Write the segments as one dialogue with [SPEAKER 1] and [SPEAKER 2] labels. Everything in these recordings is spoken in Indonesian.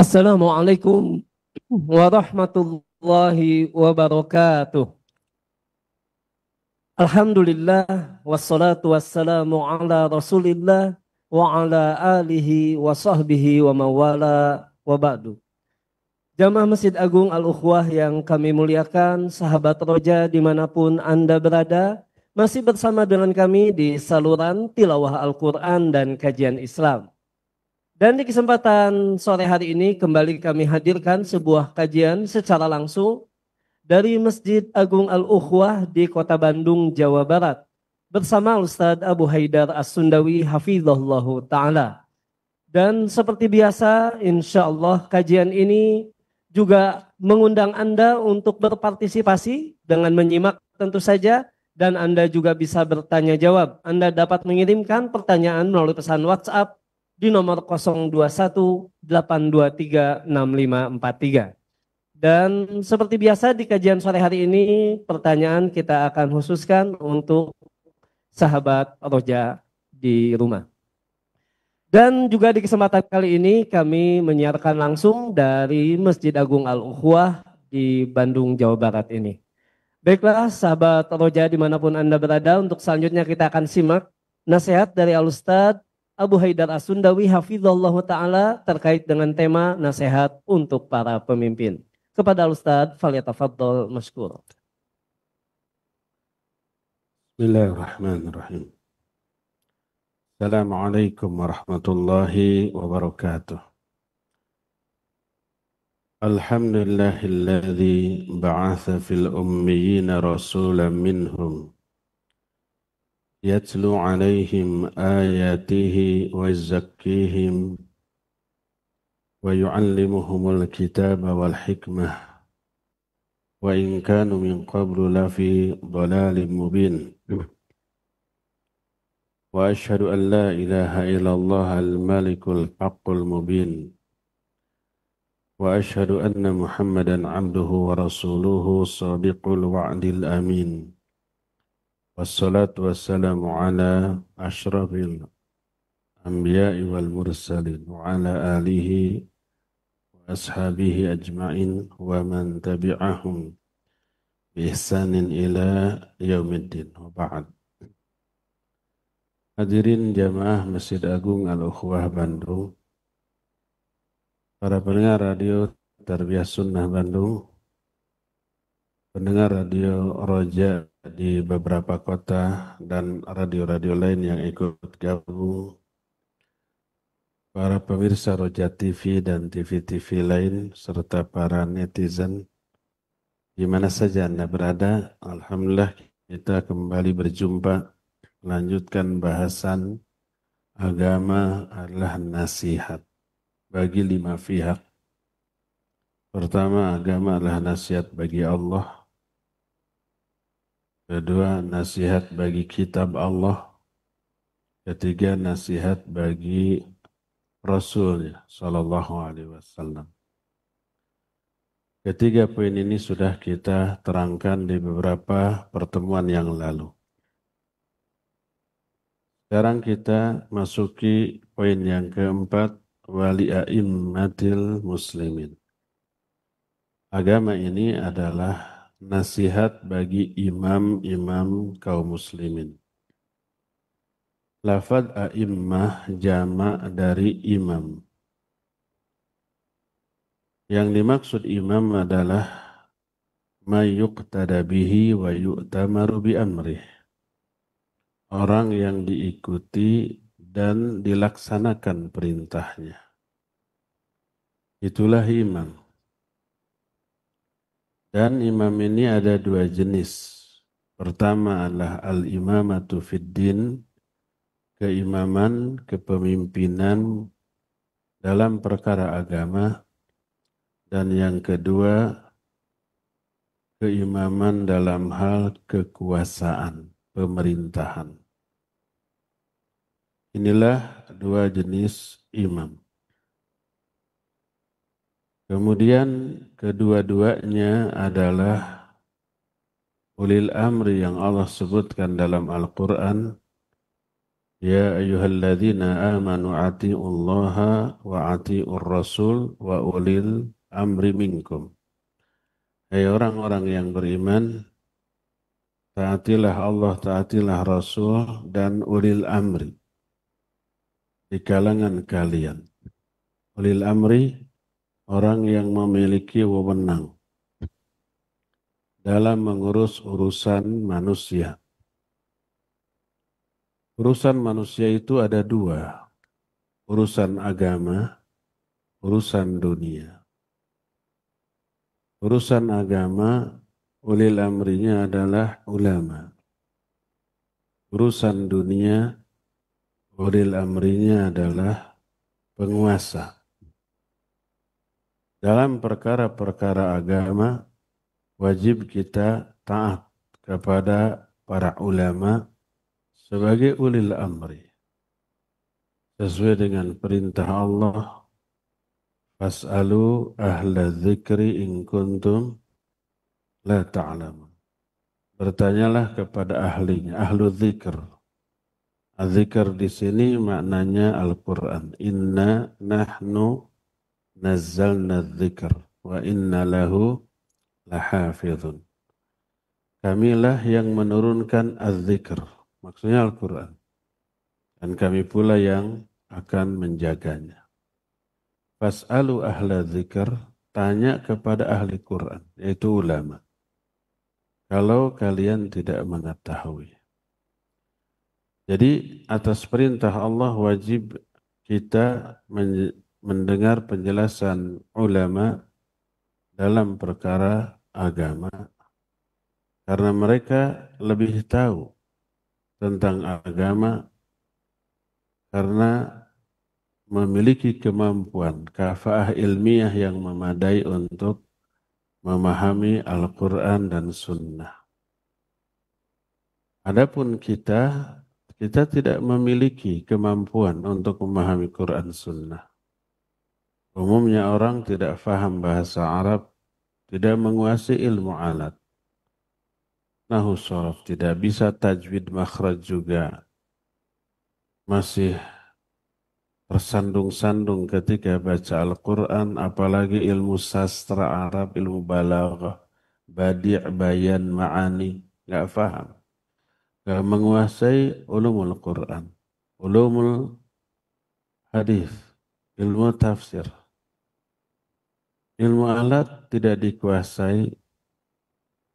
[SPEAKER 1] Assalamualaikum warahmatullahi wabarakatuh. Alhamdulillah wassalatu wassalamu ala Rasulillah wa ala alihi wa sahbihi wa mawala wa ba'du. Jamaah Masjid Agung Al-Ukhwah yang kami muliakan, sahabat roja dimanapun Anda berada, masih bersama dengan kami di saluran tilawah Al-Quran dan kajian Islam. Dan di kesempatan sore hari ini kembali kami hadirkan sebuah kajian secara langsung dari Masjid Agung Al-Ukhwah di Kota Bandung, Jawa Barat bersama Ustadz Abu Haidar As-Sundawi hafizahullahu ta'ala. Dan seperti biasa insya Allah kajian ini juga mengundang Anda untuk berpartisipasi dengan menyimak tentu saja, dan Anda juga bisa bertanya jawab. Anda dapat mengirimkan pertanyaan melalui pesan WhatsApp di nomor 021-823-6543. Dan seperti biasa di kajian sore hari ini pertanyaan kita akan khususkan untuk sahabat roja di rumah. Dan juga di kesempatan kali ini kami menyiarkan langsung dari Masjid Agung Al-Ukhwah di Bandung, Jawa Barat ini. Baiklah sahabat roja dimanapun Anda berada, untuk selanjutnya kita akan simak nasihat dari Al-Ustadz Abu Haidar As-Sundawi hafizallahu ta'ala terkait dengan tema nasihat untuk para pemimpin. Kepada Al-Ustadz, falyatafaddal mashkur.
[SPEAKER 2] Bismillahirrahmanirrahim. Assalamualaikum warahmatullahi wabarakatuh. Alhamdulillahilladzi ba'atha fil ummiyina rasulan minhum yatlu alaihim ayatihi wa yuzakkihim wa yu'allimuhumul kitaba wal hikmah wa in kanu min qablu lafi dhalalin mubin. وأشهد أن لا إله إلا الله الملك الحق المبين وأشهد أن محمدا عبده ورسوله صادق الوعد الأمين والصلاة والسلام على أشرف الأنبياء والمرسلين وعلى آله وأصحابه أجمعين ومن تبعهم بإحسان إلى يوم الدين وبعد. Hadirin jamaah Masjid Agung Al-Ukhwah Bandung, para pendengar radio Tarbiyah Sunnah Bandung, pendengar radio Roja di beberapa kota dan radio-radio lain yang ikut gabung, para pemirsa Roja TV dan TV-TV lain, serta para netizen, di mana saja Anda berada, alhamdulillah kita kembali berjumpa. Melanjutkan bahasan agama adalah nasihat bagi 5 pihak. Pertama, agama adalah nasihat bagi Allah. Kedua, nasihat bagi kitab Allah. Ketiga, nasihat bagi Rasul sallallahu alaihi wasallam. Ketiga poin ini sudah kita terangkan di beberapa pertemuan yang lalu. Sekarang kita masuki poin yang keempat, wali a'immatil muslimin. Agama ini adalah nasihat bagi imam-imam kaum muslimin. Lafaz a'immah jama' dari imam. Yang dimaksud imam adalah ma yuqtada bihi wa yu'tamaru bi amrih. Orang yang diikuti dan dilaksanakan perintahnya. Itulah imam. Dan imam ini ada 2 jenis. Pertama adalah al-imamatu fid din, keimaman, kepemimpinan dalam perkara agama. Dan yang kedua, keimaman dalam hal kekuasaan, pemerintahan. Inilah 2 jenis imam. Kemudian kedua-duanya adalah ulil amri yang Allah sebutkan dalam Al-Quran Ya ayyuhalladzina amanu atiullaha wa atiur rasul wa ulil amri minkum. Hai orang-orang yang beriman, taatilah Allah, taatilah Rasul dan ulil amri di kalangan kalian. Ulil amri, orang yang memiliki wewenang dalam mengurus urusan manusia. Urusan manusia itu ada dua, urusan agama, urusan dunia. Urusan agama, ulil amrinya adalah ulama. Urusan dunia, ulil amrinya adalah penguasa. Dalam perkara-perkara agama, wajib kita taat kepada para ulama sebagai ulil amri. Sesuai dengan perintah Allah, fas'alu ahla dzikri in kuntum la ta'lamun. Bertanyalah kepada ahlinya, ahlu dzikr. Dzikr di sini maknanya Al-Quran. Inna nahnu nazzalna dzikr wa inna lahu lahafidhun. Kamilah yang menurunkan az-zikr, maksudnya Al-Quran. Dan kami pula yang akan menjaganya. Fas'alu ahla dzikr, tanya kepada ahli Quran, yaitu ulama. Kalau kalian tidak mengetahui. Jadi atas perintah Allah wajib kita mendengar penjelasan ulama dalam perkara agama. Karena mereka lebih tahu tentang agama karena memiliki kemampuan kafaah ilmiah yang memadai untuk memahami Al-Quran dan Sunnah. Adapun kita tidak memiliki kemampuan untuk memahami Quran Sunnah. Umumnya orang tidak faham bahasa Arab, tidak menguasai ilmu alat. Nahu sharaf, tidak bisa tajwid makhraj juga. Masih tersandung-sandung ketika baca Al-Quran, apalagi ilmu sastra Arab, ilmu balaghah, badi' bayan, ma'ani, nggak faham. Nggak menguasai ulumul Quran, ulumul hadis, ilmu tafsir. Ilmu alat tidak dikuasai,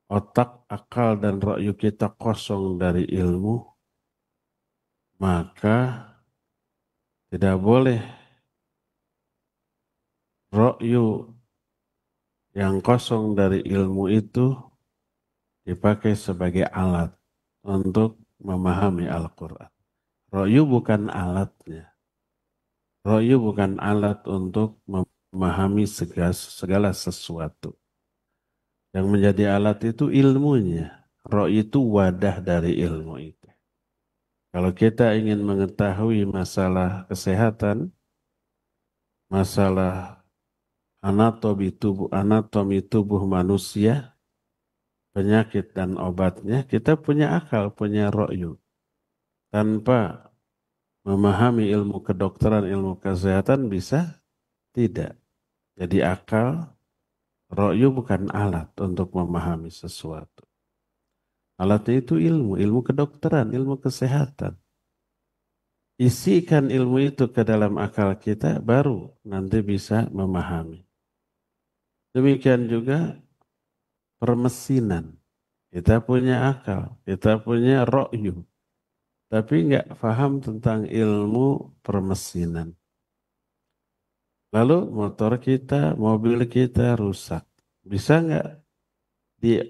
[SPEAKER 2] otak, akal, dan ra'yu kita kosong dari ilmu, maka tidak boleh ra'yu yang kosong dari ilmu itu dipakai sebagai alat untuk memahami Al-Quran. Ra'yu bukan alatnya. Ra'yu bukan alat untuk memahami segala sesuatu. Yang menjadi alat itu ilmunya. Ra'yu itu wadah dari ilmu itu. Kalau kita ingin mengetahui masalah kesehatan, masalah anatomi tubuh manusia, penyakit dan obatnya, kita punya akal, punya ra'yu. Tanpa memahami ilmu kedokteran, ilmu kesehatan bisa? Tidak. Jadi akal, ra'yu bukan alat untuk memahami sesuatu. Alatnya itu ilmu kedokteran, ilmu kesehatan. Isikan ilmu itu ke dalam akal kita, baru nanti bisa memahami. Demikian juga permesinan. Kita punya akal, kita punya ra'yu. Tapi nggak paham tentang ilmu permesinan. Lalu motor kita, mobil kita rusak. Bisa nggak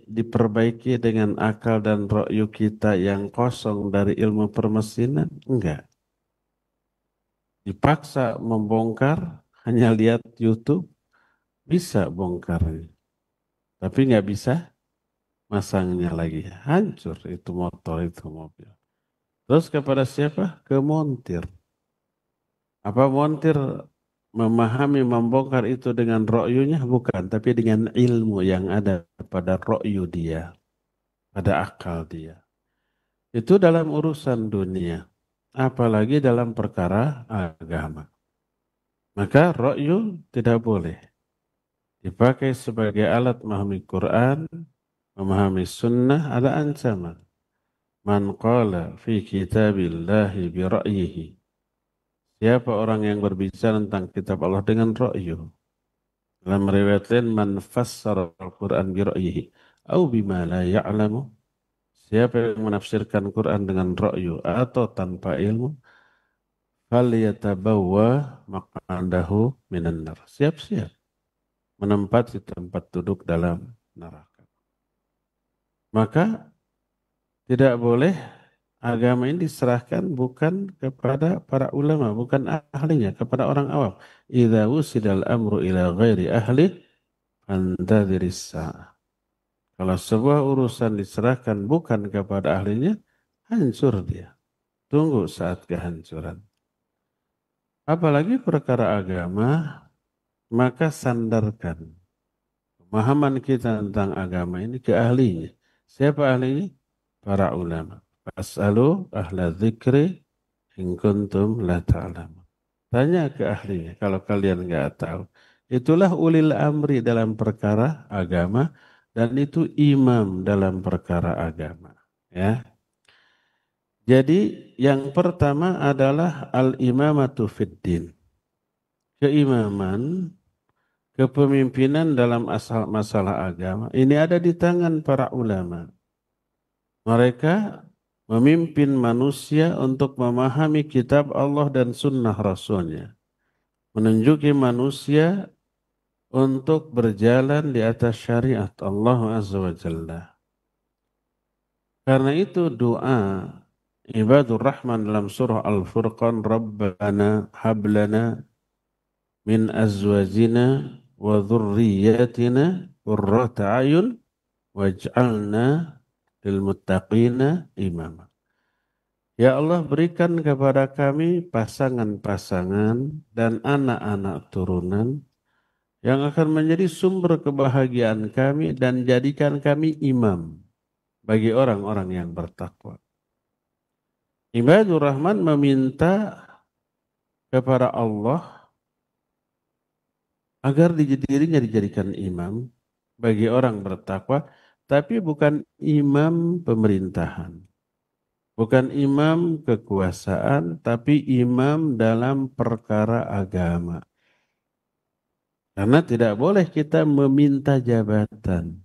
[SPEAKER 2] diperbaiki dengan akal dan ra'yu kita yang kosong dari ilmu permesinan? Enggak. Dipaksa membongkar, hanya lihat YouTube, bisa bongkarnya. Tapi nggak bisa masangnya lagi. Hancur itu motor, itu mobil. Terus kepada siapa? Ke montir. Apa montir memahami, membongkar itu dengan ro'yunya? Bukan, tapi dengan ilmu yang ada pada ro'yu dia, pada akal dia. Itu dalam urusan dunia. apalagi dalam perkara agama. Maka ra'yu tidak boleh dipakai sebagai alat memahami Quran, memahami sunnah, ada ancaman. Man qala fi kitabillahi bi ra'yihi. Siapa orang yang berbicara tentang kitab Allah dengan ra'yu. Dalam riwayat lain, man fassara al-Quran bi ra'yihi. Au bima la ya'lamu. Siapa yang menafsirkan Quran dengan ra'yu atau tanpa ilmu, falyatabawwa maq'adahu minan nar. Siap-siap menempati tempat duduk dalam neraka. Maka tidak boleh agama ini diserahkan bukan kepada para ulama, bukan ahlinya, kepada orang awam. Idza wusidal amru ila ghairi ahli fantadhiris sa'ah. Kalau sebuah urusan diserahkan bukan kepada ahlinya, hancur dia. Tunggu saat kehancuran. Apalagi perkara agama, maka sandarkan pemahaman kita tentang agama ini ke ahlinya. Siapa ahlinya? Para ulama. Fas'alu ahla dzikri in kuntum la ta'lamun. Tanya ke ahlinya kalau kalian nggak tahu. Itulah ulil amri dalam perkara agama dan itu imam dalam perkara agama. Ya. Jadi yang pertama adalah al-imamatu fid din. Keimaman, kepemimpinan dalam asal masalah agama ini ada di tangan para ulama. Mereka memimpin manusia untuk memahami kitab Allah dan sunnah Rasulnya. Menunjuki manusia untuk berjalan di atas syariat Allah Azza wa Jalla. Karena itu doa Ibadur Rahman dalam surah Al-Furqan, Rabbana hablana min azwajina wa dhurriyyatina qurrata ayun waj'alna lil muttaqina imama. Ya Allah, berikan kepada kami pasangan-pasangan dan anak-anak turunan yang akan menjadi sumber kebahagiaan kami dan jadikan kami imam bagi orang-orang yang bertakwa. Ibadur Rahman meminta kepada Allah agar dirinya dijadikan imam bagi orang bertakwa, tapi bukan imam pemerintahan. Bukan imam kekuasaan, tapi imam dalam perkara agama. Karena tidak boleh kita meminta jabatan,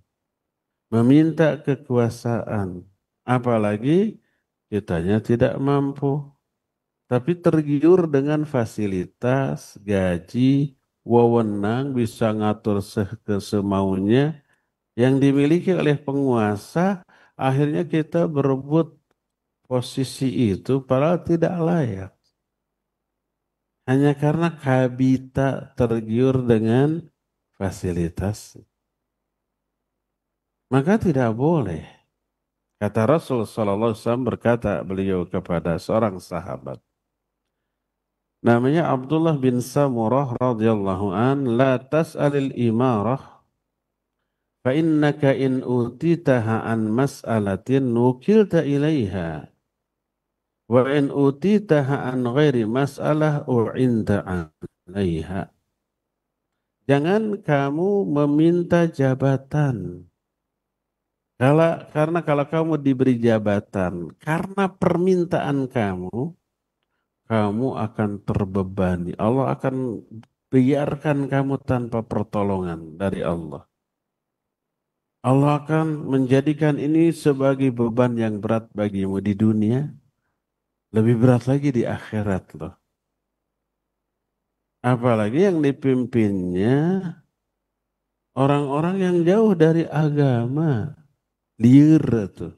[SPEAKER 2] meminta kekuasaan, apalagi kitanya tidak mampu. Tapi tergiur dengan fasilitas, gaji, wewenang, bisa ngatur semaunya yang dimiliki oleh penguasa, akhirnya kita berebut posisi itu padahal tidak layak. Hanya karena kabita tergiur dengan fasilitas. Maka tidak boleh. Kata Rasul sallallahu alaihi wasallam, berkata beliau kepada seorang sahabat. Namanya Abdullah bin Samurah radhiyallahu an, la tas'alil imarah fa innaka in utitaha an mas'alatin nukilta ilaiha wa in utitaha an ghairi mas'alah u'inta 'alaiha. Jangan kamu meminta jabatan. Karena kalau kamu diberi jabatan, karena permintaan kamu, kamu akan terbebani. Allah akan biarkan kamu tanpa pertolongan dari Allah. Allah akan menjadikan ini sebagai beban yang berat bagimu di dunia, lebih berat lagi di akhirat loh. Apalagi yang dipimpinnya orang-orang yang jauh dari agama, liar tuh.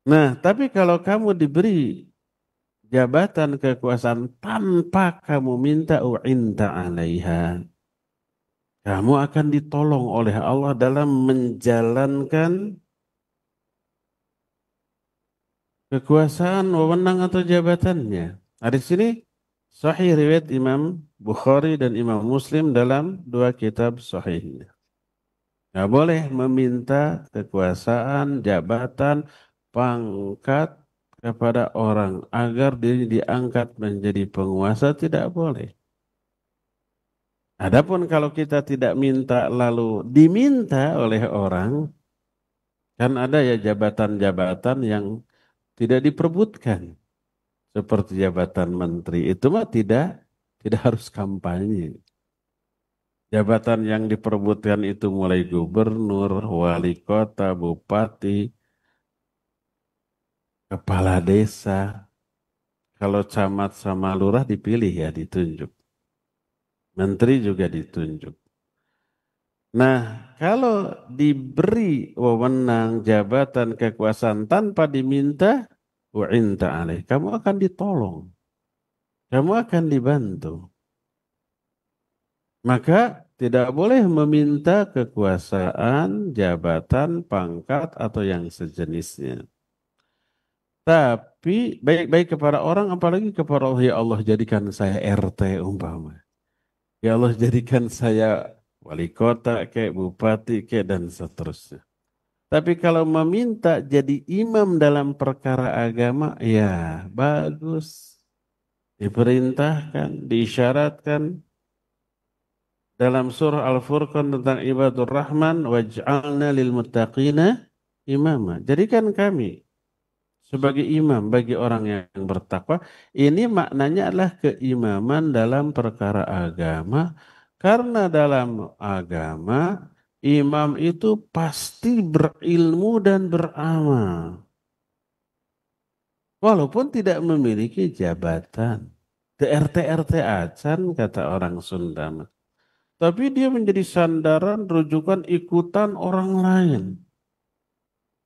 [SPEAKER 2] Nah, tapi kalau kamu diberi jabatan kekuasaan tanpa kamu minta u'inta 'alaiha, kamu akan ditolong oleh Allah dalam menjalankan kekuasaan, wewenang atau jabatannya. Nah, di sini sahih riwayat Imam Bukhari dan Imam Muslim dalam dua kitab sahihnya. Nggak boleh meminta kekuasaan, jabatan, pangkat, kepada orang agar diri diangkat menjadi penguasa tidak boleh. Adapun kalau kita tidak minta lalu diminta oleh orang, kan ada ya jabatan-jabatan yang tidak diperebutkan. Seperti jabatan menteri itu mah tidak harus kampanye. Jabatan yang diperebutkan itu mulai gubernur, wali kota, bupati, kepala desa. Kalau camat sama lurah dipilih ya ditunjuk. Menteri juga ditunjuk. Nah, kalau diberi wewenang jabatan kekuasaan tanpa diminta, wa'inta alaih, kamu akan ditolong. Kamu akan dibantu. Maka tidak boleh meminta kekuasaan, jabatan, pangkat, atau yang sejenisnya. Tapi baik-baik kepada orang, apalagi kepada Allah, ya Allah jadikan saya RT umpama. Ya Allah jadikan saya wali kota, kayak bupati, kayak dan seterusnya. Tapi kalau meminta jadi imam dalam perkara agama, ya bagus. Diperintahkan, diisyaratkan dalam surah Al-Furqan tentang ibadur rahman, waj'alna lil muttaqina imama. Jadikan kami sebagai imam bagi orang yang bertakwa. Ini maknanya adalah keimaman dalam perkara agama. Karena dalam agama, imam itu pasti berilmu dan beramal. Walaupun tidak memiliki jabatan. Ke RT-RT acan, kata orang Sunda. Tapi dia menjadi sandaran, rujukan, ikutan orang lain.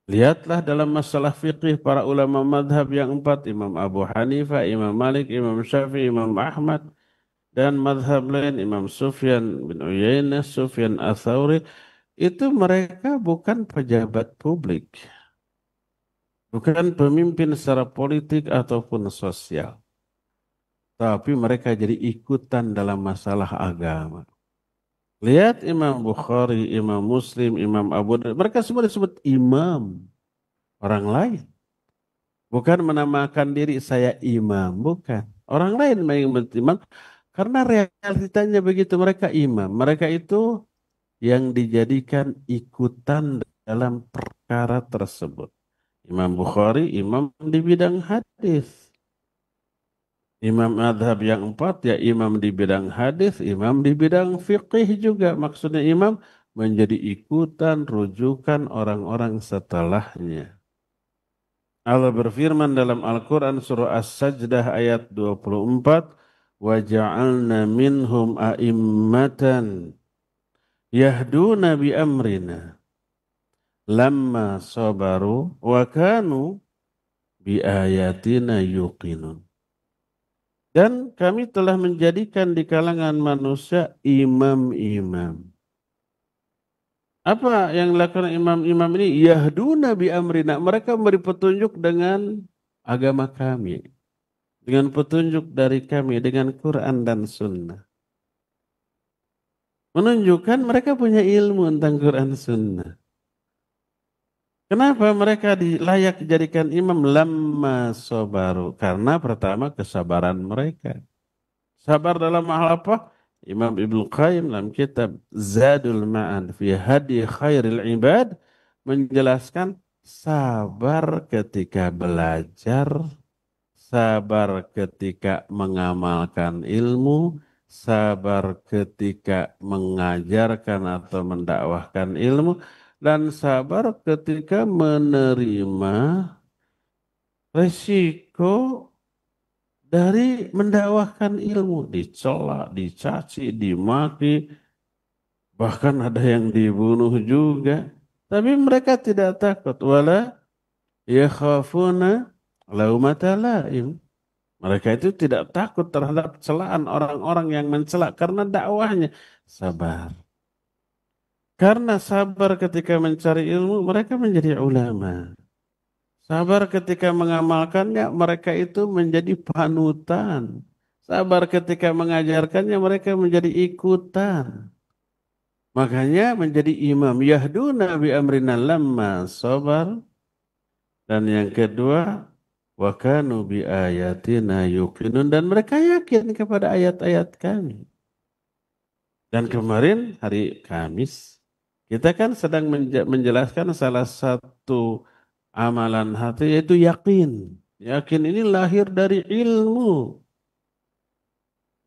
[SPEAKER 2] Lihatlah dalam masalah fikih para ulama madhab yang empat, Imam Abu Hanifah, Imam Malik, Imam Syafi'i, Imam Ahmad, dan madhab lain, Imam Sufyan bin Uyainah, Sufyan Ats-Tsauri, itu mereka bukan pejabat publik, bukan pemimpin secara politik ataupun sosial, tapi mereka jadi ikutan dalam masalah agama. Lihat Imam Bukhari, Imam Muslim, Imam Abu Dawud, mereka semua disebut imam orang lain. Bukan menamakan diri saya imam, bukan. Orang lain yang imam, karena realitanya begitu, mereka imam. Mereka itu yang dijadikan ikutan dalam perkara tersebut. Imam Bukhari, imam di bidang hadis. Imam madhab yang empat ya imam di bidang hadis, imam di bidang fiqih juga. Maksudnya imam menjadi ikutan rujukan orang-orang setelahnya. Allah berfirman dalam Al-Quran surah As-Sajdah ayat 24, وَجَعَلْنَا مِنْهُمْ أَئِمَّةً يَهْدُونَ بِأَمْرِنَا لَمَّا صَبَرُوا وَكَانُوا بِآيَاتِنَا يُقِنُونَ. Dan kami telah menjadikan di kalangan manusia imam-imam. Apa yang dilakukan imam-imam ini? Yahduna bi amrina. Mereka memberi petunjuk dengan agama kami. Dengan petunjuk dari kami. Dengan Quran dan Sunnah. Menunjukkan mereka punya ilmu tentang Quran Sunnah. Kenapa mereka layak dijadikan imam? Lamma sobaru. Karena pertama kesabaran mereka. Sabar dalam hal apa? Imam Ibnu Qayyim dalam kitab Zadul Ma'ad fi Hadi Khairil Ibad menjelaskan sabar ketika belajar, sabar ketika mengamalkan ilmu, sabar ketika mengajarkan atau mendakwahkan ilmu, dan sabar ketika menerima resiko dari mendakwahkan ilmu, dicela, dicaci, dimaki, bahkan ada yang dibunuh juga. Tapi mereka tidak takut. Wala yakhafuna laumata laim. Mereka itu tidak takut terhadap celaan orang-orang yang mencela karena dakwahnya. Sabar. Karena sabar ketika mencari ilmu, mereka menjadi ulama. Sabar ketika mengamalkannya, mereka itu menjadi panutan. Sabar ketika mengajarkannya, mereka menjadi ikutan. Makanya menjadi imam. Yahduna bi amrina lamma sabar. Dan yang kedua, Wa kanu bi ayatina yuqinun, dan mereka yakin kepada ayat-ayat kami. Dan kemarin hari Kamis kita kan sedang menjelaskan salah satu amalan hati yaitu yakin. Yakin ini lahir dari ilmu.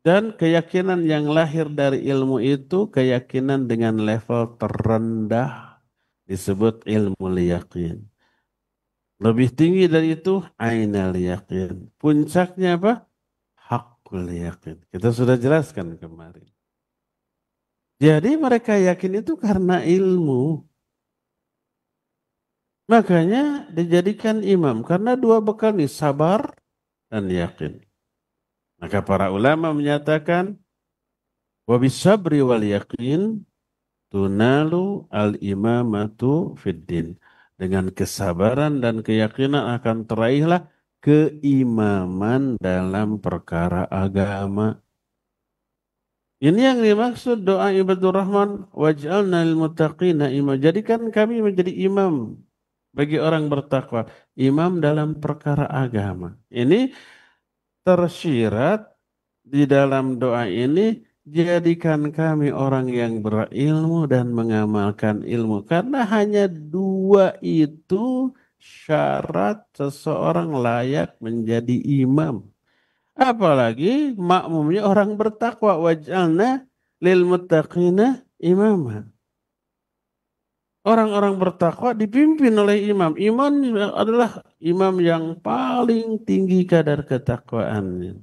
[SPEAKER 2] Dan keyakinan yang lahir dari ilmu itu keyakinan dengan level terendah disebut ilmu yakin. Lebih tinggi dari itu ainal yakin. Puncaknya apa? Hakul yakin. Kita sudah jelaskan kemarin. Jadi mereka yakin itu karena ilmu. Makanya dijadikan imam karena dua bekal nih, sabar dan yakin. Maka para ulama menyatakan wabisabri wal yakin tunalu al imamatu fiddin. Dengan kesabaran dan keyakinan akan teraihlah keimaman dalam perkara agama. Ini yang dimaksud doa ibadur rahman, waj'alna lil muttaqina imam. Jadikan kami menjadi imam bagi orang bertakwa, imam dalam perkara agama. Ini tersirat di dalam doa ini, jadikan kami orang yang berilmu dan mengamalkan ilmu. Karena hanya dua itu syarat seseorang layak menjadi imam. Apalagi makmumnya orang bertakwa, waj'alna lil muttaqina imama. Orang-orang bertakwa dipimpin oleh imam. Imam adalah imam yang paling tinggi kadar ketakwaannya.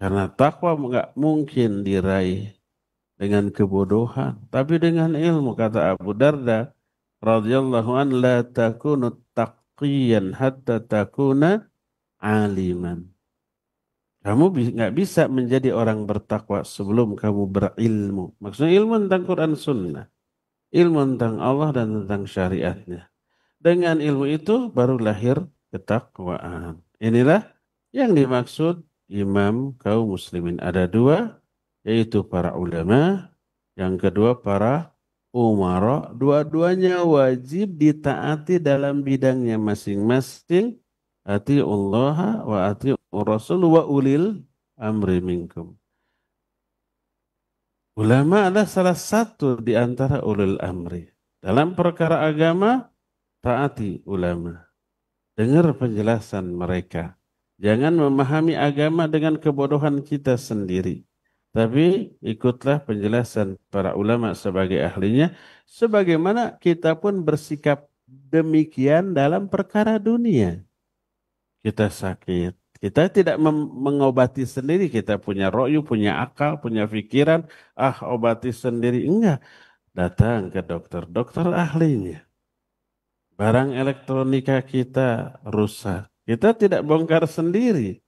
[SPEAKER 2] Karena takwa nggak mungkin diraih dengan kebodohan, tapi dengan ilmu. Kata Abu Darda radhiyallahu an, la takunu taqiyan hatta takuna aliman. Kamu nggak bisa menjadi orang bertakwa sebelum kamu berilmu. Maksudnya ilmu tentang Quran Sunnah. Ilmu tentang Allah dan tentang syariatnya. Dengan ilmu itu baru lahir ketakwaan. Inilah yang dimaksud imam kaum muslimin. Ada dua, yaitu para ulama. Yang kedua para umara. Dua-duanya wajib ditaati dalam bidangnya masing-masing. Atiullaha wa atiur rasul wa ulil amri minkum. Ulama adalah salah satu di antara ulil amri. Dalam perkara agama, taati ulama. Dengar penjelasan mereka. Jangan memahami agama dengan kebodohan kita sendiri. Tapi ikutlah penjelasan para ulama sebagai ahlinya. Sebagaimana kita pun bersikap demikian dalam perkara dunia. Kita sakit. Kita tidak mengobati sendiri. Kita punya ro'yu, punya akal, punya pikiran. Ah, obati sendiri. Enggak. Datang ke dokter. Dokter ahlinya. Barang elektronika kita rusak. Kita tidak bongkar sendiri.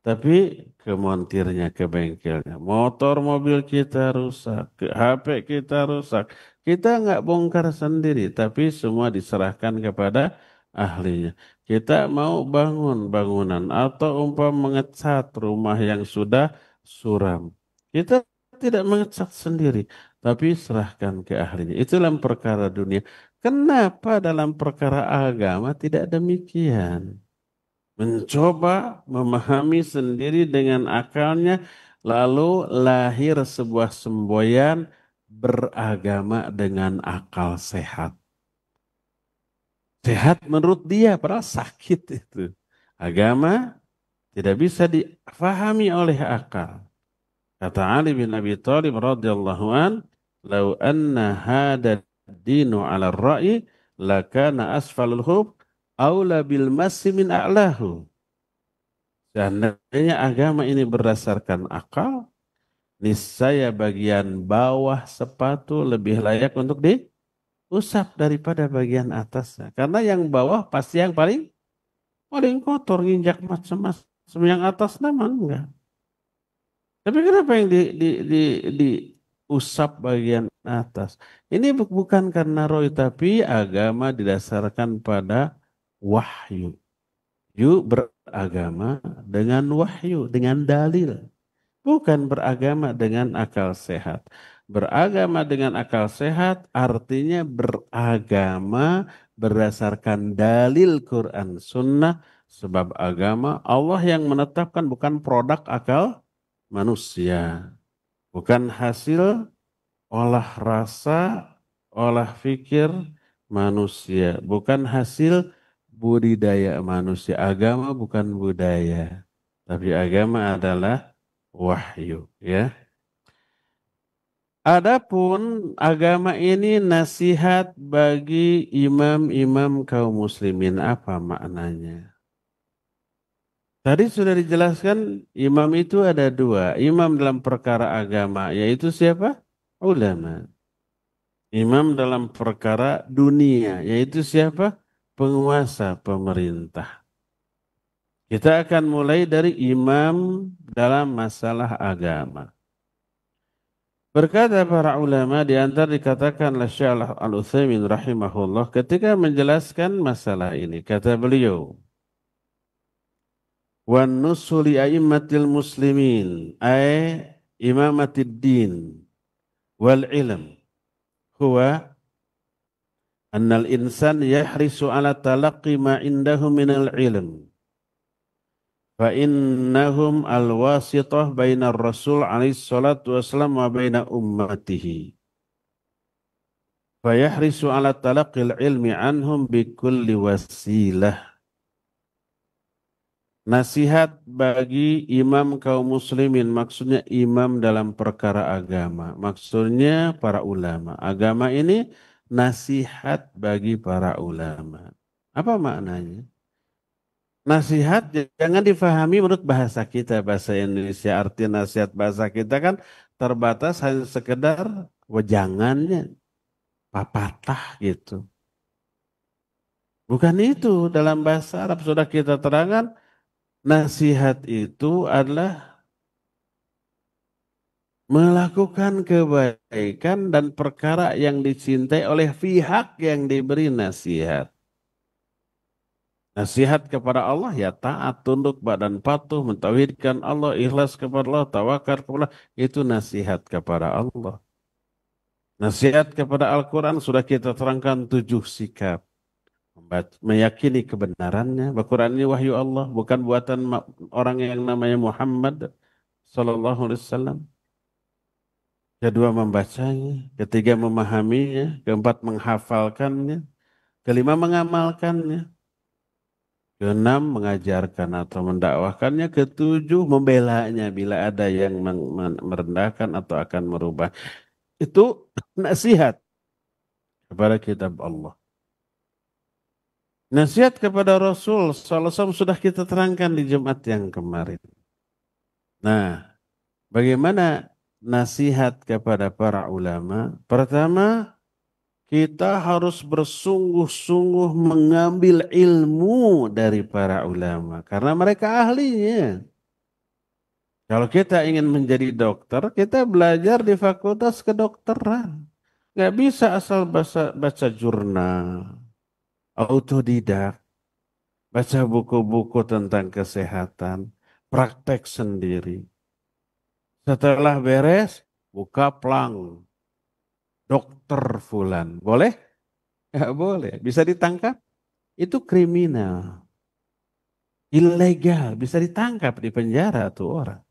[SPEAKER 2] Tapi ke montirnya, ke bengkelnya. Motor mobil kita rusak. HP kita rusak. Kita nggak bongkar sendiri. Tapi semua diserahkan kepada ahlinya. Kita mau bangun bangunan atau mengecat rumah yang sudah suram. Kita tidak mengecat sendiri, tapi serahkan ke ahlinya. Itu dalam perkara dunia. Kenapa dalam perkara agama tidak demikian? Mencoba memahami sendiri dengan akalnya, lalu lahir sebuah semboyan beragama dengan akal sehat. Sehat menurut dia, padahal sakit itu. Agama tidak bisa difahami oleh akal. Kata Ali bin Abi Thalib radhiyallahu an, "Lau anna hada dinu 'ala ar-ra'yi lakana asfalul hub aula bil masi min a'lahu." Seandainya agama ini berdasarkan akal, niscaya bagian bawah sepatu lebih layak untuk diusap daripada bagian atasnya. Karena yang bawah pasti yang paling kotor, nginjak macam-macam. Yang atas nama enggak. Tapi kenapa yang diusap bagian atas? Ini bukan karena roh, tapi agama didasarkan pada wahyu. Yuk beragama dengan wahyu, dengan dalil. Bukan beragama dengan akal sehat. Beragama dengan akal sehat artinya beragama berdasarkan dalil Quran Sunnah Sebab agama Allah yang menetapkan, bukan produk akal manusia. Bukan hasil olah rasa, olah pikir manusia. Bukan hasil budidaya manusia. Agama bukan budaya. Tapi agama adalah wahyu. Ya. Adapun agama ini nasihat bagi imam-imam kaum muslimin. Apa maknanya? Tadi sudah dijelaskan imam itu ada dua. Imam dalam perkara agama, yaitu siapa? Ulama. Imam dalam perkara dunia, yaitu siapa? Penguasa pemerintah. Kita akan mulai dari imam dalam masalah agama. Berkata para ulama, di antara dikatakan oleh Syekh Al-Utsaimin rahimahullah ketika menjelaskan masalah ini, kata beliau, wan nusuli a'immatil muslimin ay imamatid din wal ilm huwa annal insan yahrisu ala talaqqi ma indahu minal ilm fa innahum al-wasitah bainar rasul alaihi salatu wassalam wa baina ummatihi fa yahrisu ala talaqqil ilmi anhum bi kulli wasilah. Nasihat bagi imam kaum muslimin, maksudnya imam dalam perkara agama, maksudnya para ulama. Agama ini nasihat bagi para ulama. Apa maknanya? Nasihat jangan difahami menurut bahasa kita, bahasa Indonesia. Arti nasihat bahasa kita kan terbatas hanya sekedar wejangannya, papatah gitu. Bukan itu, dalam bahasa Arab sudah kita terangkan, nasihat itu adalah melakukan kebaikan dan perkara yang dicintai oleh pihak yang diberi nasihat. Nasihat kepada Allah ya taat, tunduk, dan patuh, mentauhidkan Allah, ikhlas kepada Allah, tawakal kepada Allah. Itu nasihat kepada Allah. Nasihat kepada Al-Quran sudah kita terangkan 7 sikap. Meyakini kebenarannya. Al-Quran ini wahyu Allah, bukan buatan orang yang namanya Muhammad Sallallahu Alaihi Wasallam. Kedua membacanya, ketiga memahaminya, keempat menghafalkannya, kelima mengamalkannya, keenam mengajarkan atau mendakwahkannya, ketujuh membelanya bila ada yang merendahkan atau akan merubah. Itu nasihat kepada kitab Allah. Nasihat kepada Rasul Sallallahu Alaihi Wasallam sudah kita terangkan di Jumat yang kemarin. Nah, bagaimana nasihat kepada para ulama? Pertama, kita harus bersungguh-sungguh mengambil ilmu dari para ulama. Karena mereka ahlinya. Kalau kita ingin menjadi dokter, kita belajar di fakultas kedokteran. Nggak bisa asal baca jurnal, autodidak, baca buku-buku tentang kesehatan, praktek sendiri. Setelah beres, buka plang. Dokter Fulan. Boleh? Nggak boleh. Bisa ditangkap? Itu kriminal. Ilegal. Bisa ditangkap di penjara tuh orang.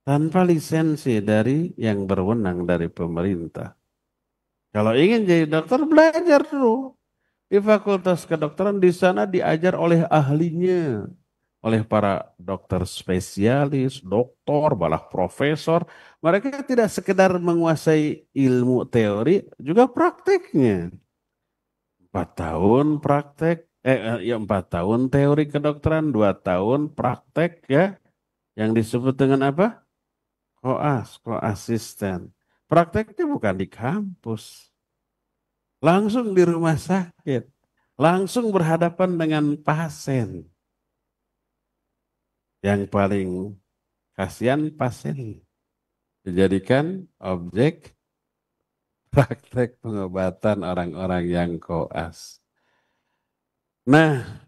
[SPEAKER 2] Tanpa lisensi dari yang berwenang dari pemerintah. Kalau ingin jadi dokter, belajar dulu. Di fakultas kedokteran di sana diajar oleh ahlinya. Oleh para dokter spesialis, doktor, malah profesor. Mereka tidak sekedar menguasai ilmu teori, juga prakteknya. 4 tahun praktek, 4 tahun teori kedokteran, 2 tahun praktek ya. Yang disebut dengan apa? Koasisten. Prakteknya bukan di kampus. Langsung di rumah sakit. Langsung berhadapan dengan pasien. Yang paling kasihan pasien dijadikan objek praktek pengobatan orang-orang yang koas. Nah,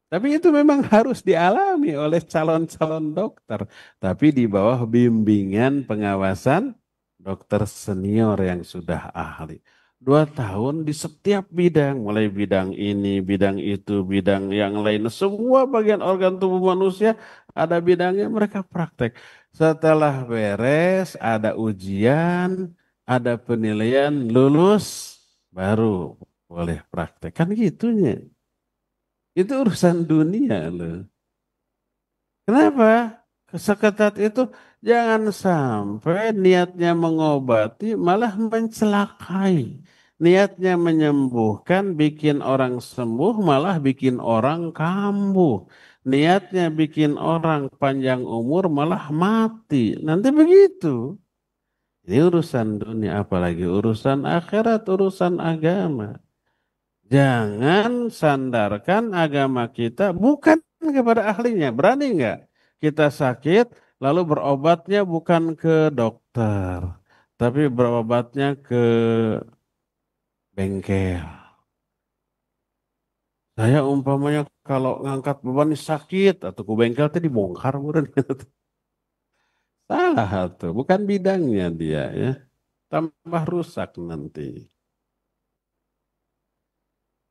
[SPEAKER 2] tapi itu memang harus dialami oleh calon-calon dokter. Tapi di bawah bimbingan pengawasan dokter senior yang sudah ahli. 2 tahun di setiap bidang, mulai bidang ini, bidang itu, bidang yang lain. Semua bagian organ tubuh manusia ada bidangnya mereka praktek. Setelah beres, ada ujian, ada penilaian, lulus, baru boleh praktek. Kan gitunya. Itu urusan dunia loh. Kenapa? Seketat itu jangan sampai niatnya mengobati malah mencelakai. Niatnya menyembuhkan bikin orang sembuh malah bikin orang kambuh. Niatnya bikin orang panjang umur malah mati. Nanti begitu. Ini urusan dunia apalagi urusan akhirat, urusan agama. Jangan sandarkan agama kita bukan kepada ahlinya. Berani nggak? Kita sakit, lalu berobatnya bukan ke dokter, tapi berobatnya ke bengkel. Saya umpamanya kalau ngangkat beban ini sakit, atau ke bengkel tadi bongkar bukan? Salah tuh, bukan bidangnya dia ya. Tambah rusak nanti.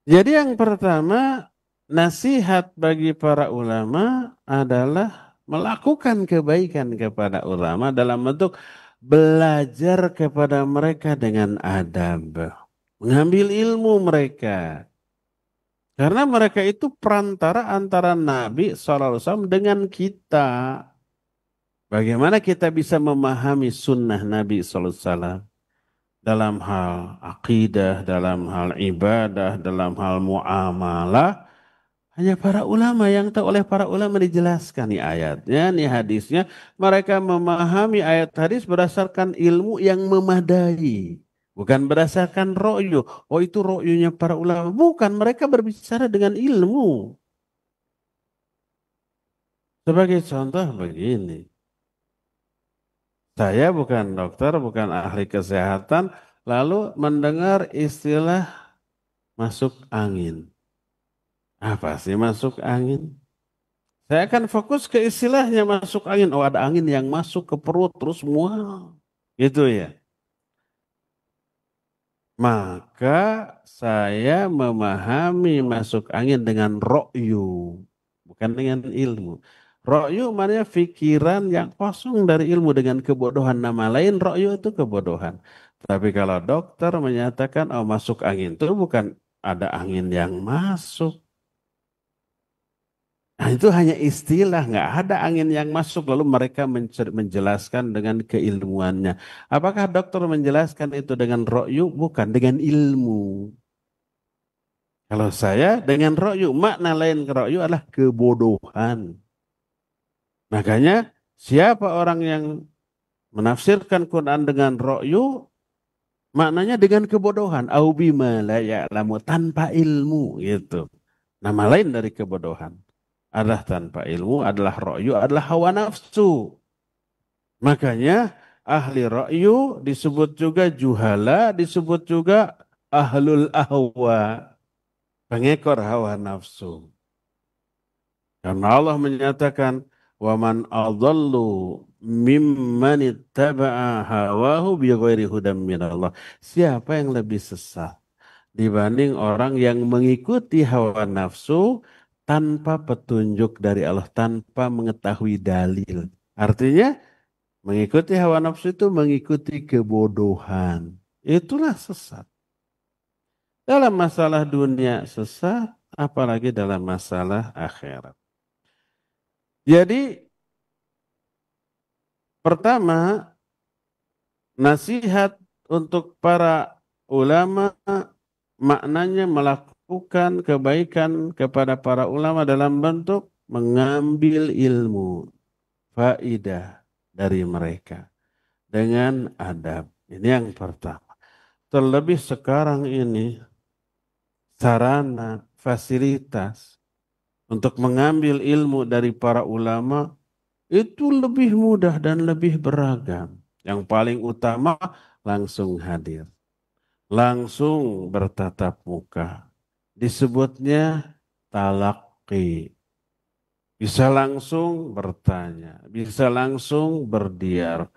[SPEAKER 2] Jadi yang pertama, nasihat bagi para ulama adalah melakukan kebaikan kepada ulama dalam bentuk belajar kepada mereka dengan adab. Mengambil ilmu mereka. Karena mereka itu perantara antara Nabi SAW dengan kita. Bagaimana kita bisa memahami sunnah Nabi SAW? Dalam hal akidah, dalam hal ibadah, dalam hal muamalah, hanya para ulama yang tahu. Oleh para ulama dijelaskan nih ayatnya, nih hadisnya. Mereka memahami ayat hadis berdasarkan ilmu yang memadai. Bukan berdasarkan ro'yu. Oh itu ro'yunya para ulama. Bukan, mereka berbicara dengan ilmu. Sebagai contoh begini. Saya bukan dokter, bukan ahli kesehatan. Lalu mendengar istilah masuk angin. Apa sih masuk angin? Saya akan fokus ke istilahnya masuk angin. Oh ada angin yang masuk ke perut terus mual. Gitu ya. Maka saya memahami masuk angin dengan ro'yu. Bukan dengan ilmu. Ro'yu maknanya pikiran yang kosong dari ilmu dengan kebodohan. Nama lain ro'yu itu kebodohan. Tapi kalau dokter menyatakan oh masuk angin itu bukan ada angin yang masuk. Nah, itu hanya istilah, nggak ada angin yang masuk. Lalu mereka menjelaskan dengan keilmuannya. Apakah dokter menjelaskan itu dengan ro'yu? Bukan, dengan ilmu. Kalau saya dengan ro'yu, makna lain ke ro'yu adalah kebodohan. Makanya siapa orang yang menafsirkan Quran dengan ro'yu, maknanya dengan kebodohan. Au bima la ya'lamu, tanpa ilmu gitu. Nama lain dari kebodohan adalah tanpa ilmu, adalah ro'yu, adalah hawa nafsu. Makanya ahli ra'yu disebut juga juhala, disebut juga ahlul ahwa, pengekor hawa nafsu. Karena Allah menyatakan, "Waman adallu mimman ittaba'a hawahu bighairi hudam minallah." Siapa yang lebih sesat dibanding orang yang mengikuti hawa nafsu tanpa petunjuk dari Allah, tanpa mengetahui dalil. Artinya mengikuti hawa nafsu itu mengikuti kebodohan. Itulah sesat. Dalam masalah dunia sesat, apalagi dalam masalah akhirat. Jadi pertama, nasihat untuk para ulama maknanya melakukan kebaikan kepada para ulama dalam bentuk mengambil ilmu, faidah dari mereka dengan adab. Ini yang pertama. Terlebih sekarang ini sarana, fasilitas untuk mengambil ilmu dari para ulama itu lebih mudah dan lebih beragam. Yang paling utama langsung hadir, langsung bertatap muka. Disebutnya talaqi. Bisa langsung bertanya, bisa langsung berdialog.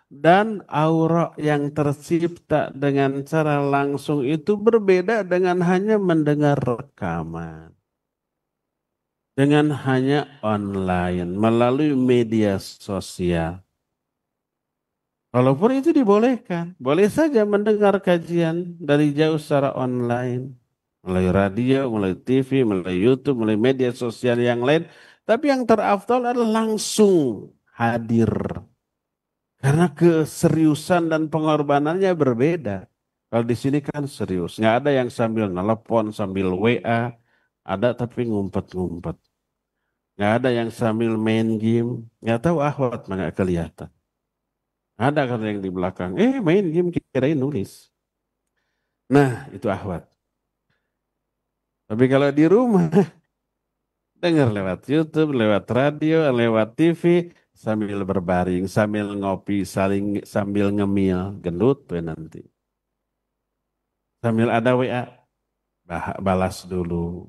[SPEAKER 2] Dan aura yang tercipta dengan cara langsung itu berbeda dengan hanya mendengar rekaman. Dengan hanya online, melalui media sosial. Walaupun itu dibolehkan, boleh saja mendengar kajian dari jauh secara online. Melalui radio, melalui TV, melalui YouTube, melalui media sosial yang lain. Tapi yang terafdal adalah langsung hadir. Karena keseriusan dan pengorbanannya berbeda. Kalau di sini kan serius. Nggak ada yang sambil nelpon, sambil WA. Ada tapi ngumpet-ngumpet. Nggak ada yang sambil main game. Nggak tahu ahwat mah nggak kelihatan. Ada kan yang di belakang. Main game kirain nulis. Nah itu ahwat. Tapi kalau di rumah dengar lewat YouTube, lewat radio, lewat TV. Sambil berbaring, sambil ngopi, sambil ngemil. Gendut tuh nanti. Sambil ada WA, balas dulu.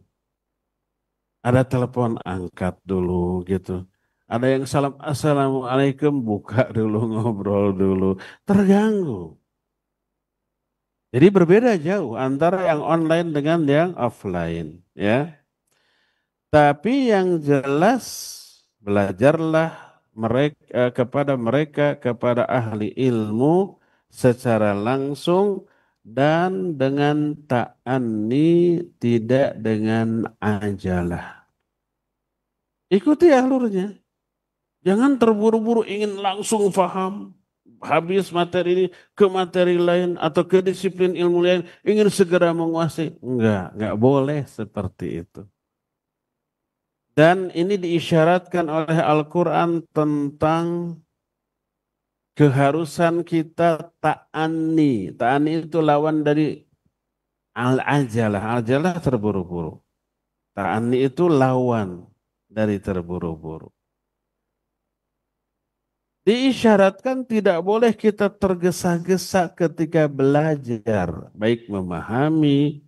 [SPEAKER 2] Ada telepon, angkat dulu gitu. Ada yang salam, assalamualaikum, buka dulu, ngobrol dulu. Terganggu. Jadi berbeda jauh antara yang online dengan yang offline. Ya. Tapi yang jelas, belajarlah kepada ahli ilmu secara langsung dan dengan ta'anni, tidak dengan ajalah. Ikuti alurnya. Jangan terburu-buru ingin langsung paham. Habis materi ini ke materi lain atau ke disiplin ilmu lain. Ingin segera menguasai. Enggak boleh seperti itu. Dan ini diisyaratkan oleh Al-Quran tentang keharusan kita ta'anni. Ta'anni itu lawan dari al-ajalah. Al-ajalah terburu-buru. Ta'anni itu lawan dari terburu-buru. Diisyaratkan tidak boleh kita tergesa-gesa ketika belajar. Baik memahami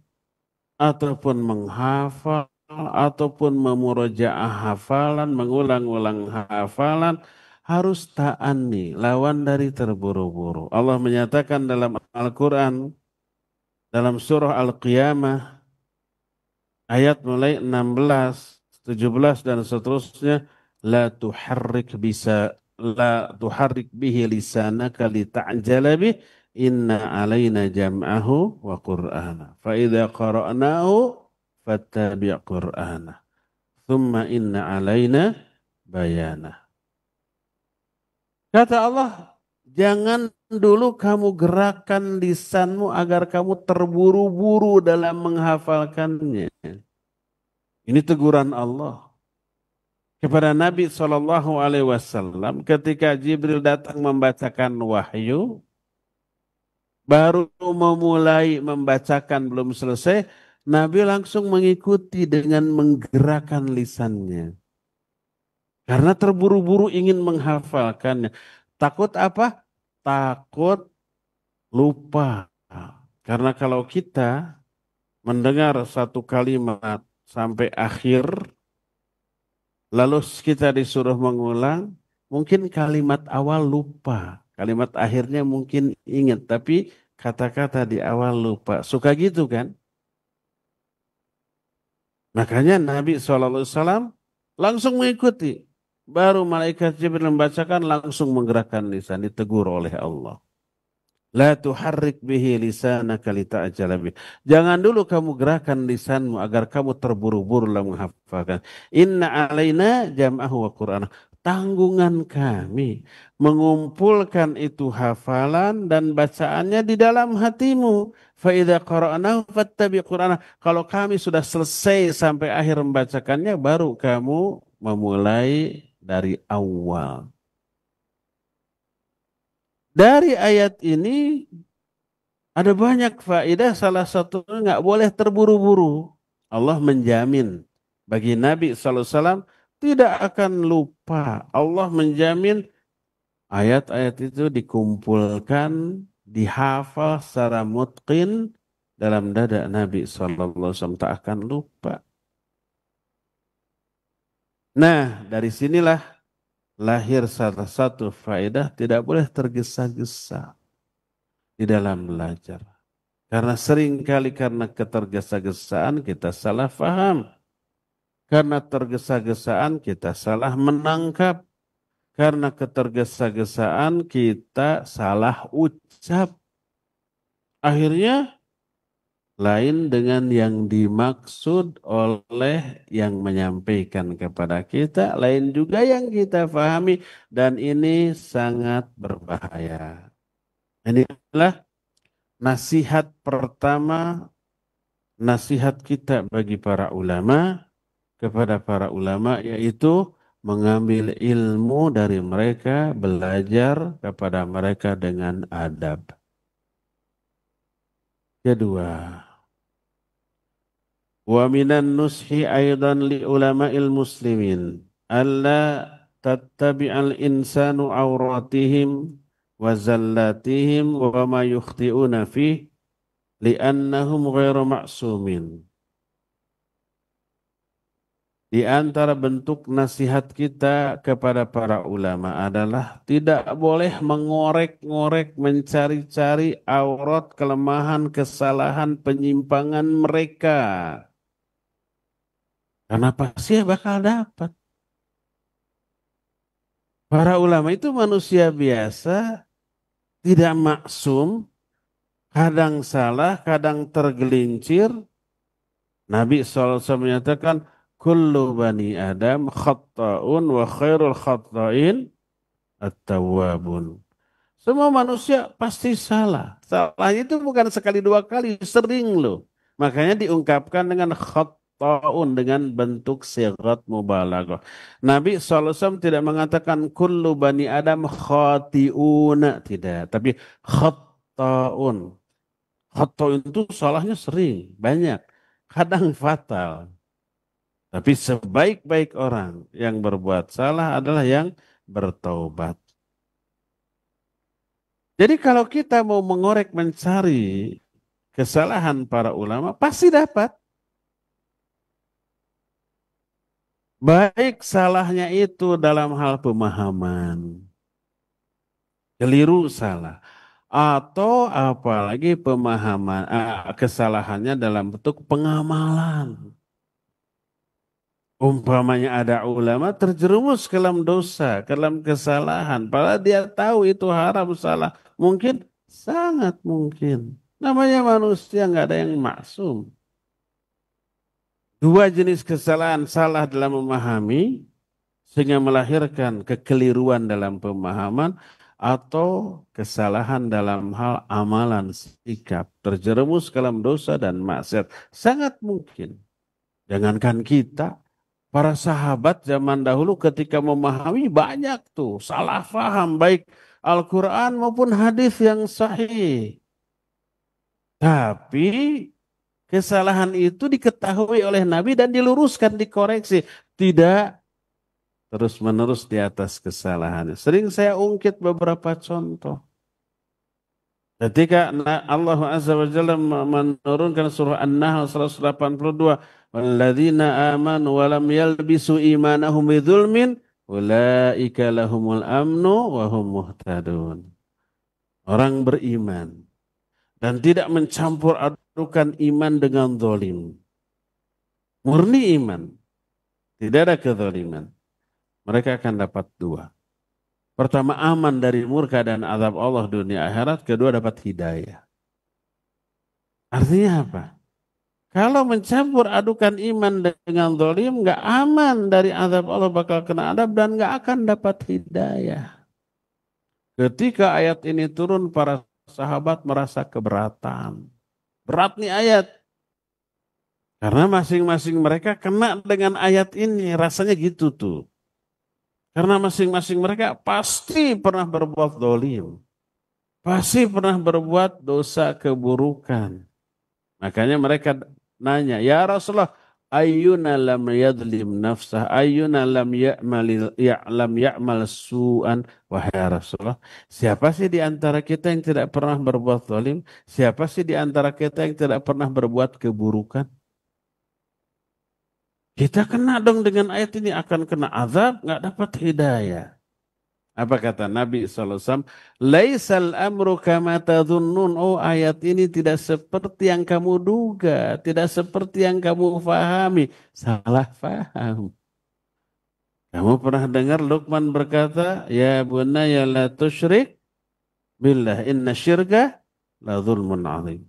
[SPEAKER 2] ataupun menghafal ataupun memurojaah hafalan, mengulang-ulang hafalan. Harus ta'anni, lawan dari terburu-buru. Allah menyatakan dalam Al-Quran, dalam surah Al-Qiyamah, ayat mulai 16, 17 dan seterusnya, la tuharrik bihi lisanaka lita'jala bih, inna alaina jam'ahu wa qur'ana. Fa idza qara'nahu fattabi' qur'ana. Thumma inna alaina bayana. Kata Allah, jangan dulu kamu gerakkan lisanmu agar kamu terburu-buru dalam menghafalkannya. Ini teguran Allah kepada Nabi SAW ketika Jibril datang membacakan wahyu, baru memulai membacakan belum selesai, Nabi langsung mengikuti dengan menggerakkan lisannya. Karena terburu-buru ingin menghafalkannya. Takut apa? Takut lupa. Karena kalau kita mendengar satu kalimat sampai akhir, lalu kita disuruh mengulang, mungkin kalimat awal lupa. Kalimat akhirnya mungkin ingat, tapi kata-kata di awal lupa. Suka gitu kan? Makanya Nabi SAW langsung mengikuti. Baru malaikat Jibril membacakan langsung menggerakkan lisan, ditegur oleh Allah. La tuharrik bihi lisanaka lita'jala bih. Jangan dulu kamu gerakan lisanmu agar kamu terburu-buru dalam menghafalkan. Inna alaina jam'ahu wa qur'ana. Tanggungan kami mengumpulkan itu hafalan dan bacaannya di dalam hatimu. Fa idza qara'nahu fattabi' qur'ana. Kalau kami sudah selesai sampai akhir membacakannya, baru kamu memulai dari awal. Dari ayat ini ada banyak faedah, salah satunya nggak boleh terburu-buru. Allah menjamin bagi Nabi SAW tidak akan lupa. Allah menjamin ayat-ayat itu dikumpulkan, dihafal secara mutqin dalam dada Nabi SAW, tak akan lupa. Nah, dari sinilah lahir salah satu faedah, tidak boleh tergesa-gesa di dalam belajar. Karena seringkali karena ketergesa-gesaan kita salah faham. Karena tergesa-gesaan kita salah menangkap. Karena ketergesa-gesaan kita salah ucap. Akhirnya lain dengan yang dimaksud oleh yang menyampaikan kepada kita, lain juga yang kita pahami, dan ini sangat berbahaya. Inilah nasihat pertama, nasihat kita bagi para ulama, kepada para ulama, yaitu mengambil ilmu dari mereka, belajar kepada mereka dengan adab. Kedua, wa minan nushi aidan li ulama'il muslimin alla tattabi'al insanu awratihim wa zallatihim wa ma yukhti'una fih li'annahum ghairu ma'sumin. Di antara bentuk nasihat kita kepada para ulama adalah tidak boleh mengorek-ngorek, mencari-cari aurat, kelemahan, kesalahan, penyimpangan mereka. Karena pasti bakal dapat. Para ulama itu manusia biasa, tidak maksum, kadang salah, kadang tergelincir. Nabi SAW menyatakan, kullu bani Adam khatta'un wa khairul khatta'in at-tawwabun. Semua manusia pasti salah. Salahnya itu bukan sekali dua kali, sering loh. Makanya diungkapkan dengan khatta'un, dengan bentuk sighat mubalaghah. Nabi SAW tidak mengatakan kullu bani Adam khati'una, tidak. Tapi khatta'un. Khatta'un itu salahnya sering, banyak. Kadang fatal. Tapi sebaik-baik orang yang berbuat salah adalah yang bertaubat. Jadi kalau kita mau mengorek mencari kesalahan para ulama, pasti dapat. Baik salahnya itu dalam hal pemahaman, keliru salah. Atau apalagi pemahaman, kesalahannya dalam bentuk pengamalan. Umpamanya ada ulama terjerumus ke dalam dosa, ke dalam kesalahan. Padahal dia tahu itu haram, salah. Mungkin, sangat mungkin. Namanya manusia, nggak ada yang maksum. Dua jenis kesalahan, salah dalam memahami, sehingga melahirkan kekeliruan dalam pemahaman, atau kesalahan dalam hal amalan, sikap. Terjerumus ke dalam dosa dan maksiat. Sangat mungkin. Jangankan kita, para sahabat zaman dahulu ketika memahami banyak tuh salah faham baik Al-Quran maupun hadis yang sahih. Tapi kesalahan itu diketahui oleh Nabi dan diluruskan, dikoreksi. Tidak terus-menerus di atas kesalahannya. Sering saya ungkit beberapa contoh. Ketika Allah Azza wa Jalla menurunkan surah An-Nahl 182, "Walladzina amanu wa lam yalbisu imanahum bidzulmin, ulaika lahumul amnu wa hum muhtadun." Orang beriman dan tidak mencampur adukan iman dengan zalim. Murni iman, tidak ada kezaliman. Mereka akan dapat dua. Pertama, aman dari murka dan azab Allah dunia akhirat. Kedua, dapat hidayah. Artinya apa? Kalau mencampur adukan iman dengan zalim, nggak aman dari azab Allah, bakal kena adab dan nggak akan dapat hidayah. Ketika ayat ini turun, para sahabat merasa keberatan. Berat nih ayat. Karena masing-masing mereka kena dengan ayat ini, rasanya gitu tuh. Karena masing-masing mereka pasti pernah berbuat zalim. Pasti pernah berbuat dosa keburukan. Makanya mereka nanya, ya Rasulullah, ayyuna lam yadlim nafsah, ayyuna lam ya'mal su'an. Wahai Rasulullah, siapa sih di antara kita yang tidak pernah berbuat zalim? Siapa sih di antara kita yang tidak pernah berbuat keburukan? Kita kena dong dengan ayat ini, akan kena azab, nggak dapat hidayah. Apa kata Nabi SAW? Laisal amru kama tadhunnun. Oh, ayat ini tidak seperti yang kamu duga. Tidak seperti yang kamu fahami. Salah faham. Kamu pernah dengar Luqman berkata, Ya bunaya la tusyrik billah inna syirka la dhulmun azim.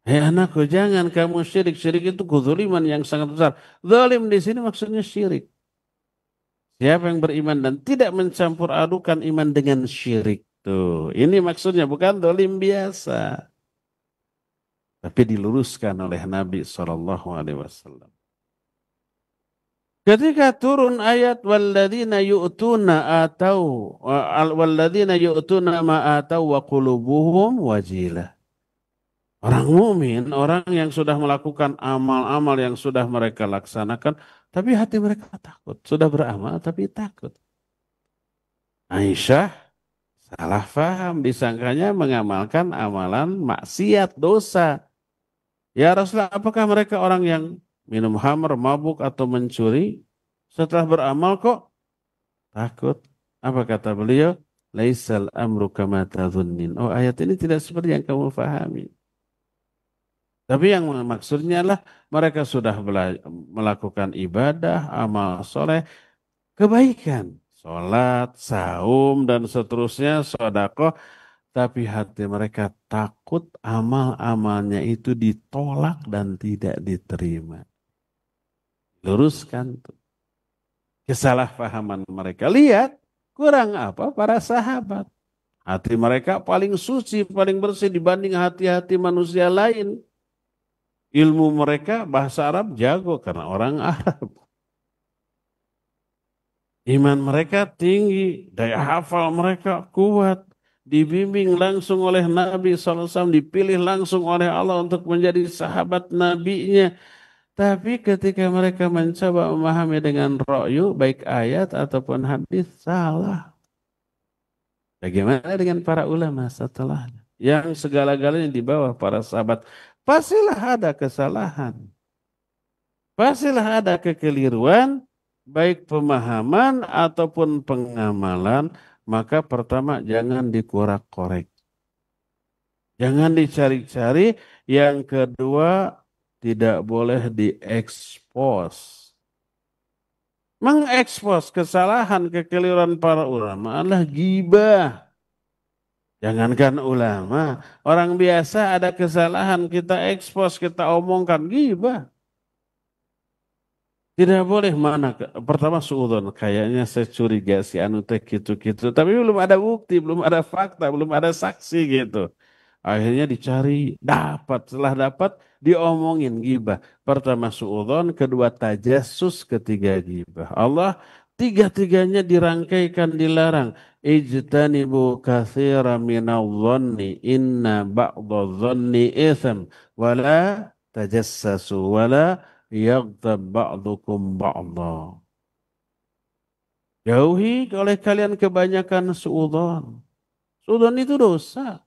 [SPEAKER 2] Hei anakku, jangan kamu syirik. Syirik itu kezuliman yang sangat besar. Zalim di sini maksudnya syirik. Siapa yang beriman dan tidak mencampur adukan iman dengan syirik. Tuh, ini maksudnya bukan zalim biasa. Tapi diluruskan oleh Nabi SAW. Ketika turun ayat walladzina yu'tuna atau walladzina yu'tuna ma atau wa qulubuhum wajilah. Orang mukmin, orang yang sudah melakukan amal-amal yang sudah mereka laksanakan, tapi hati mereka takut. Sudah beramal tapi takut. Aisyah salah faham, disangkanya mengamalkan amalan maksiat, dosa. Ya Rasulullah, apakah mereka orang yang minum khamr, mabuk atau mencuri? Setelah beramal kok takut. Apa kata beliau? Laisal amru kama tadhunnin. Oh, ayat ini tidak seperti yang kamu fahami. Tapi yang maksudnya adalah mereka sudah melakukan ibadah, amal soleh, kebaikan. Sholat, saum, dan seterusnya, sedekah. Tapi hati mereka takut amal-amalnya itu ditolak dan tidak diterima. Luruskan tuh kesalahpahaman mereka. Lihat, kurang apa para sahabat. Hati mereka paling suci, paling bersih dibanding hati-hati manusia lain. Ilmu mereka bahasa Arab jago karena orang Arab. Iman mereka tinggi, daya hafal mereka kuat. Dibimbing langsung oleh Nabi SAW, dipilih langsung oleh Allah untuk menjadi sahabat nabinya. Tapi ketika mereka mencoba memahami dengan ra'yu, baik ayat ataupun hadis, salah. Bagaimana dengan para ulama setelahnya? Yang segala-galanya di bawah para sahabat. Pastilah ada kesalahan. Pastilah ada kekeliruan, baik pemahaman ataupun pengamalan. Maka pertama jangan dikorak-korek. Jangan dicari-cari. Yang kedua tidak boleh diekspos. Mengekspos kesalahan, kekeliruan para ulama adalah ghibah. Jangankan ulama, orang biasa ada kesalahan kita ekspos, kita omongkan, ghibah. Tidak boleh mana. Pertama suudon, kayaknya saya curiga si anu teh gitu-gitu. Tapi belum ada bukti, belum ada fakta, belum ada saksi gitu. Akhirnya dicari, dapat. Setelah dapat, diomongin ghibah. Pertama suudon, kedua tajassus, ketiga ghibah. Allah tiga-tiganya dirangkaikan, dilarang. Ijtanibu katsira minadh-dhanni inna ba'dadh-dhanni itsam wala tajassasu wala yaghtab ba'dukum ba'dha. Jauhi oleh kalian kebanyakan suudzon. Suudzon itu dosa.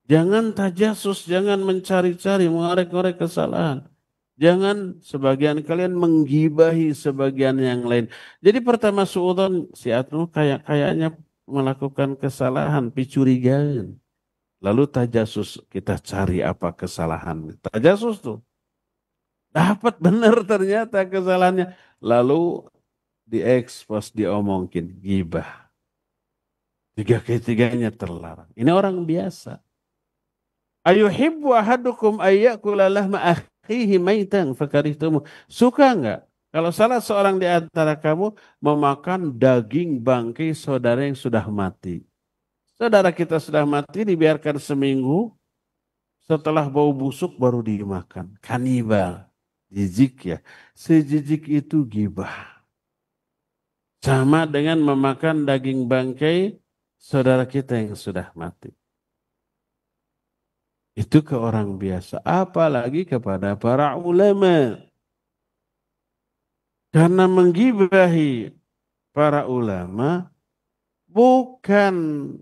[SPEAKER 2] Jangan tajasus, jangan mencari-cari, mengorek-orek kesalahan. Jangan sebagian kalian menggibahi sebagian yang lain. Jadi pertama suudzon, si Atnu kayaknya melakukan kesalahan, picurigaan. Lalu tajasus, kita cari apa kesalahan. Tajasus tuh. Dapat benar ternyata kesalahannya. Lalu diekspos, diomongin, gibah. Tiga-tiganya terlarang. Ini orang biasa. Ayuhibbu ahadukum ayyakula lahma akhihi maitan fakarihtumu. Suka enggak kalau salah seorang di antara kamu memakan daging bangkai saudara yang sudah mati? Saudara kita sudah mati dibiarkan seminggu, setelah bau busuk baru dimakan. Kanibal. Jijik ya. Sejijik itu gibah. Sama dengan memakan daging bangkai saudara kita yang sudah mati. Itu ke orang biasa. Apalagi kepada para ulama. Karena menggibahi para ulama bukan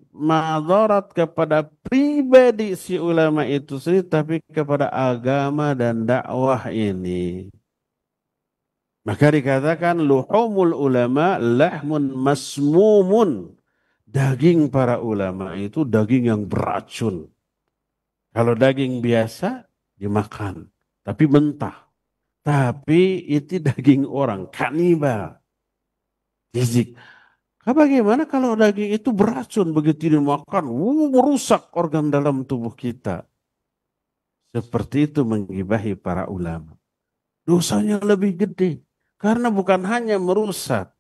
[SPEAKER 2] madarat kepada pribadi si ulama itu sendiri, tapi kepada agama dan dakwah ini. Maka dikatakan luhumul ulama lahmun masmumun. Daging para ulama itu daging yang beracun. Kalau daging biasa dimakan, tapi mentah. Tapi itu daging orang, kanibal. Jijik. Bagaimana kalau daging itu beracun begitu dimakan, merusak organ dalam tubuh kita. Seperti itu menggibahi para ulama. Dosanya lebih gede. Karena bukan hanya merusak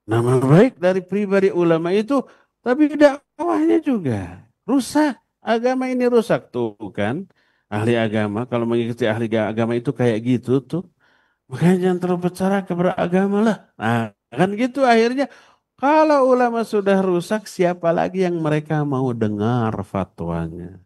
[SPEAKER 2] nama baik dari pribadi ulama itu, tapi dakwahnya juga rusak. Agama ini rusak tuh kan. Ahli agama, kalau mengikuti ahli agama itu kayak gitu tuh. Makanya jangan terlalu berbicara kepada agama lah. Nah, kan gitu akhirnya. Kalau ulama sudah rusak, siapa lagi yang mereka mau dengar fatwanya?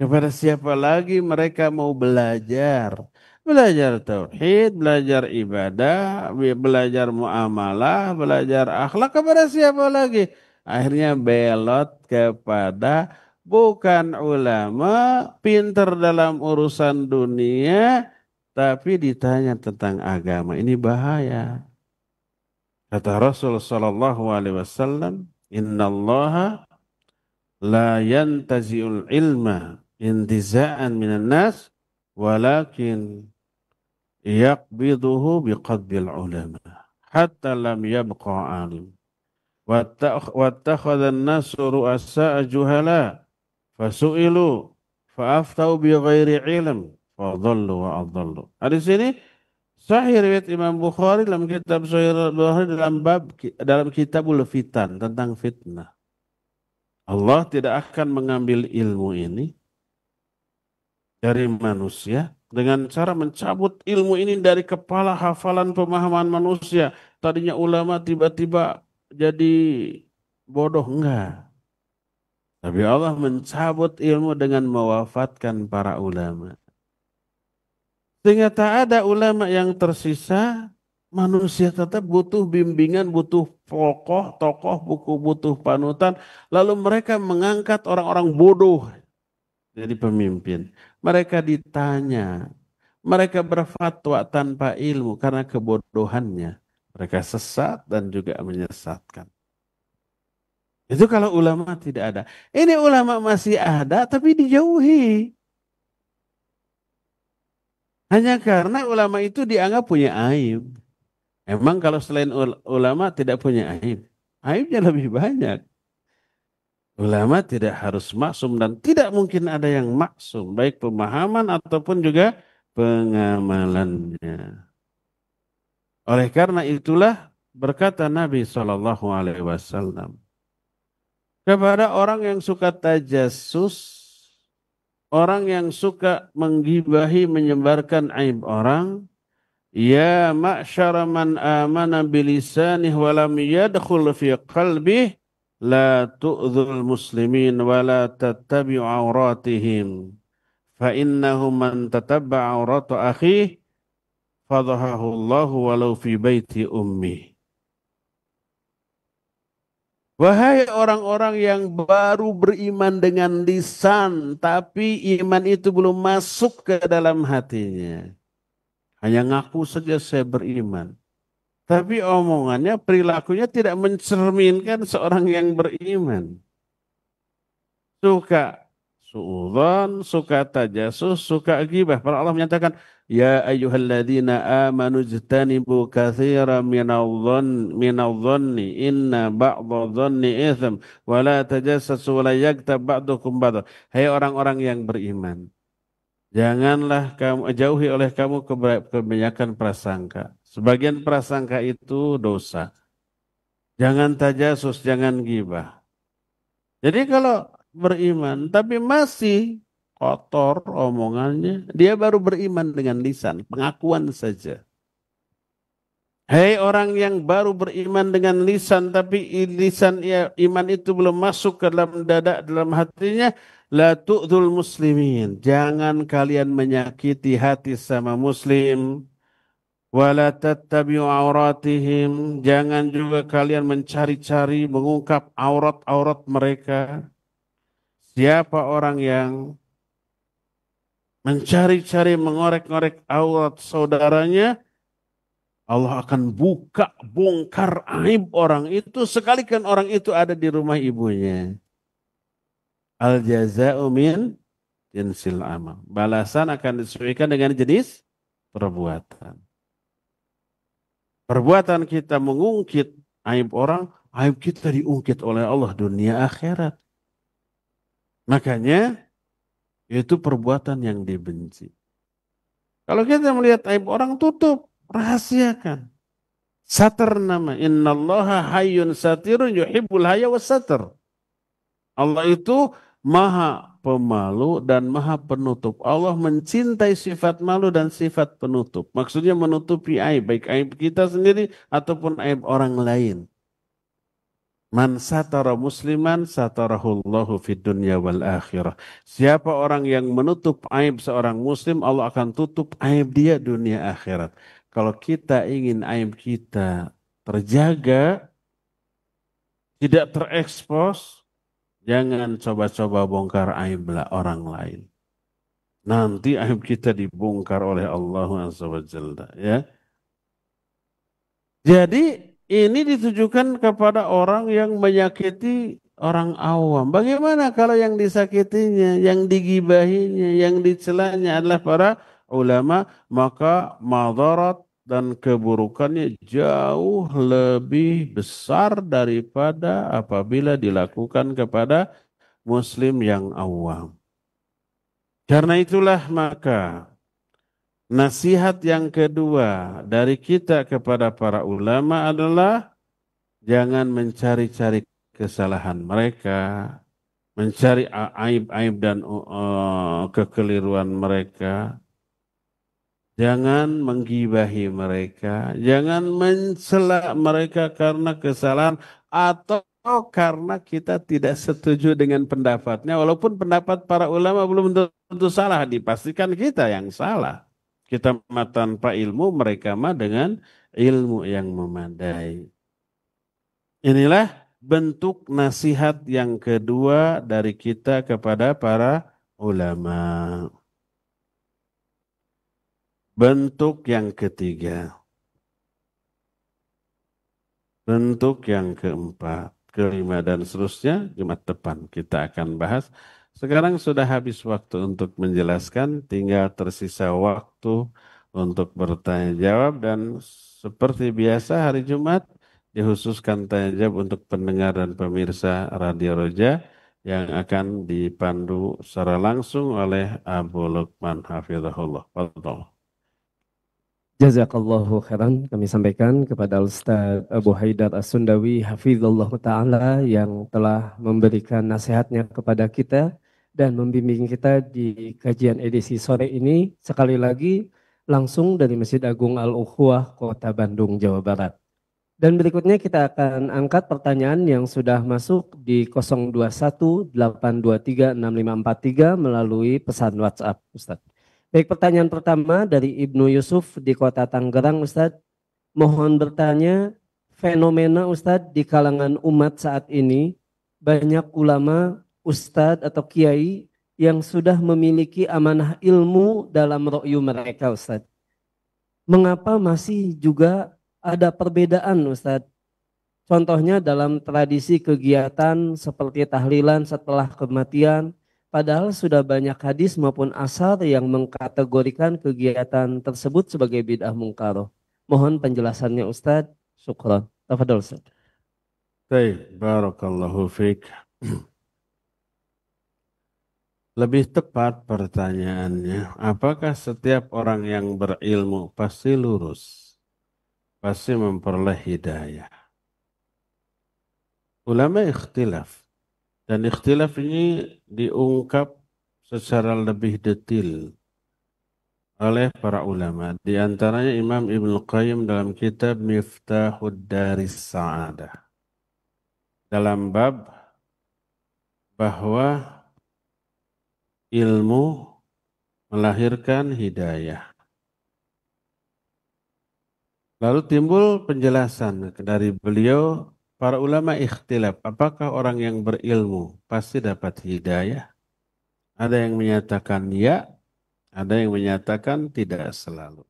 [SPEAKER 2] Kepada siapa lagi mereka mau belajar? Belajar tauhid, belajar ibadah, belajar muamalah, belajar akhlak kepada siapa lagi? Akhirnya belot kepada bukan ulama, pinter dalam urusan dunia, tapi ditanya tentang agama. Ini bahaya. Kata Rasul sallallahu alaihi wasallam, "Innallaha la yantazi'ul ilma intiza'an minan nas walakin yaqbiduhu biqabdil ulama hatta lam yabqa alim wattakhadha an-nasu ru'asa'a juhala fasu'ilu fa'aftau bighairi ilm fadhallu wa adhallu." Hadis ini sahih riwayat Imam Bukhari dalam kitab Sahih Bukhari dalam kitabul fitan tentang fitnah. Allah tidak akan mengambil ilmu ini dari manusia dengan cara mencabut ilmu ini dari kepala hafalan pemahaman manusia. Tadinya ulama tiba-tiba jadi bodoh, enggak. Tapi Allah mencabut ilmu dengan mewafatkan para ulama. Sehingga tak ada ulama yang tersisa, manusia tetap butuh bimbingan, butuh tokoh, buku, butuh panutan. Lalu mereka mengangkat orang-orang bodoh jadi pemimpin. Mereka ditanya, mereka berfatwa tanpa ilmu karena kebodohannya. Mereka sesat dan juga menyesatkan. Itu kalau ulama tidak ada. Ini ulama masih ada tapi dijauhi. Hanya karena ulama itu dianggap punya aib. Emang kalau selain ulama tidak punya aib. Aibnya lebih banyak. Ulama tidak harus maksum dan tidak mungkin ada yang maksum. Baik pemahaman ataupun juga pengamalannya. Oleh karena itulah berkata Nabi SAW kepada orang yang suka tajassus, orang yang suka menggibahi, menyebarkan aib orang, ya ma'syara man amana bilisanih walam yadkhul fi qalbih la tu'dzul muslimin wa la tattabi'u auratihim fa innahu man tatabba'a aurata akhihi fadhahahu Allahu walau fi baiti ummi. Wahai orang-orang yang baru beriman dengan lisan tapi iman itu belum masuk ke dalam hatinya. Hanya ngaku saja saya beriman. Tapi omongannya, perilakunya tidak mencerminkan seorang yang beriman. Suka suudzon, suka tajasus, suka ghibah. Para Allah menyatakan, ya ayyuhalladzina amanu jtanibu katsiran minadh-dhanni inna ba'dadh-dhanni itsm wa la tajassasu wa la yaghtab ba'dukum ba'dha. Hai orang-orang yang beriman, janganlah kamu jauhi oleh kamu kebanyakan prasangka. Sebagian prasangka itu dosa. Jangan tajasus, jangan ghibah. Jadi kalau beriman tapi masih kotor omongannya, dia baru beriman dengan lisan, pengakuan saja. Hei orang yang baru beriman dengan lisan tapi lisan iman itu belum masuk ke dalam dada, dalam hatinya, la tu'dzul muslimin. Jangan kalian menyakiti hati sama muslim. Wala tattabi'u auratihim. Jangan juga kalian mencari-cari, mengungkap aurat-aurat mereka. Siapa orang yang mencari-cari, mengorek-ngorek aurat saudaranya, Allah akan buka, bongkar aib orang itu sekalikan orang itu ada di rumah ibunya. Al jaza'u min jinsil amal. Balasan akan disesuaikan dengan jenis perbuatan. Perbuatan kita mengungkit aib orang, aib kita diungkit oleh Allah dunia akhirat. Makanya itu perbuatan yang dibenci. Kalau kita melihat aib orang, tutup, rahasiakan. Satar nama. Innallaha hayyun satirun yuhibbul haya was satar. Allah itu maha pemalu dan maha penutup. Allah mencintai sifat malu dan sifat penutup. Maksudnya menutupi aib, baik aib kita sendiri ataupun aib orang lain. Man satara musliman satarahullahu fid dunya wal akhirah. Siapa orang yang menutup aib seorang muslim, Allah akan tutup aib dia dunia akhirat. Kalau kita ingin aib kita terjaga, tidak terekspos, jangan coba-coba bongkar aib orang lain. Nanti aib kita dibongkar oleh Allah Azza wa Jalla, ya. Jadi ini ditujukan kepada orang yang menyakiti orang awam. Bagaimana kalau yang disakitinya, yang digibahinya, yang dicelanya adalah para ulama, maka madarat dan keburukannya jauh lebih besar daripada apabila dilakukan kepada muslim yang awam. Karena itulah maka nasihat yang kedua dari kita kepada para ulama adalah jangan mencari-cari kesalahan mereka, mencari aib-aib dan kekeliruan mereka. Jangan menggibahi mereka, jangan mencela mereka karena kesalahan atau karena kita tidak setuju dengan pendapatnya. Walaupun pendapat para ulama belum tentu salah, dipastikan kita yang salah. Kita mah tanpa ilmu, mereka mah dengan ilmu yang memadai. Inilah bentuk nasihat yang kedua dari kita kepada para ulama. Bentuk yang ketiga. Bentuk yang keempat, kelima, dan seterusnya Jumat depan kita akan bahas. Sekarang sudah habis waktu untuk menjelaskan, tinggal tersisa waktu untuk bertanya jawab, dan seperti biasa hari Jumat dikhususkan tanya jawab untuk pendengar dan pemirsa Radio Roja yang akan dipandu secara langsung oleh Abu Lukman Hafizahullah. Fadhol.
[SPEAKER 1] Jazakallahu khairan kami sampaikan kepada Ustaz Abu Haidar As-Sundawi hafizallahu taala yang telah memberikan nasihatnya kepada kita dan membimbing kita di kajian edisi sore ini sekali lagi langsung dari Masjid Agung Al-Ukhuwah Kota Bandung, Jawa Barat. Dan berikutnya kita akan angkat pertanyaan yang sudah masuk di 021 823 6543 melalui pesan WhatsApp, Ustaz. Baik, pertanyaan pertama dari Ibnu Yusuf di Kota Tangerang, Ustadz. Mohon bertanya, fenomena Ustadz di kalangan umat saat ini, banyak ulama, Ustadz atau kiai yang sudah memiliki amanah ilmu dalam ro'yu mereka, Ustadz. Mengapa masih juga ada perbedaan, Ustadz? Contohnya dalam tradisi kegiatan seperti tahlilan setelah kematian, padahal sudah banyak hadis maupun asar yang mengkategorikan kegiatan tersebut sebagai bid'ah mungkaroh. Mohon penjelasannya Ustadz. Syukran. Tafadhol Ustadz.
[SPEAKER 2] Baik, barakallahu fiik. Lebih tepat pertanyaannya, apakah setiap orang yang berilmu pasti lurus, pasti memperoleh hidayah? Ulama ikhtilaf. Dan ikhtilaf ini diungkap secara lebih detail oleh para ulama. Di antaranya Imam Ibnu Qayyim dalam kitab Miftahud Daris Sa'adah. Dalam bab bahwa ilmu melahirkan hidayah. Lalu timbul penjelasan dari beliau, para ulama ikhtilaf, apakah orang yang berilmu pasti dapat hidayah? Ada yang menyatakan ya, ada yang menyatakan tidak selalu.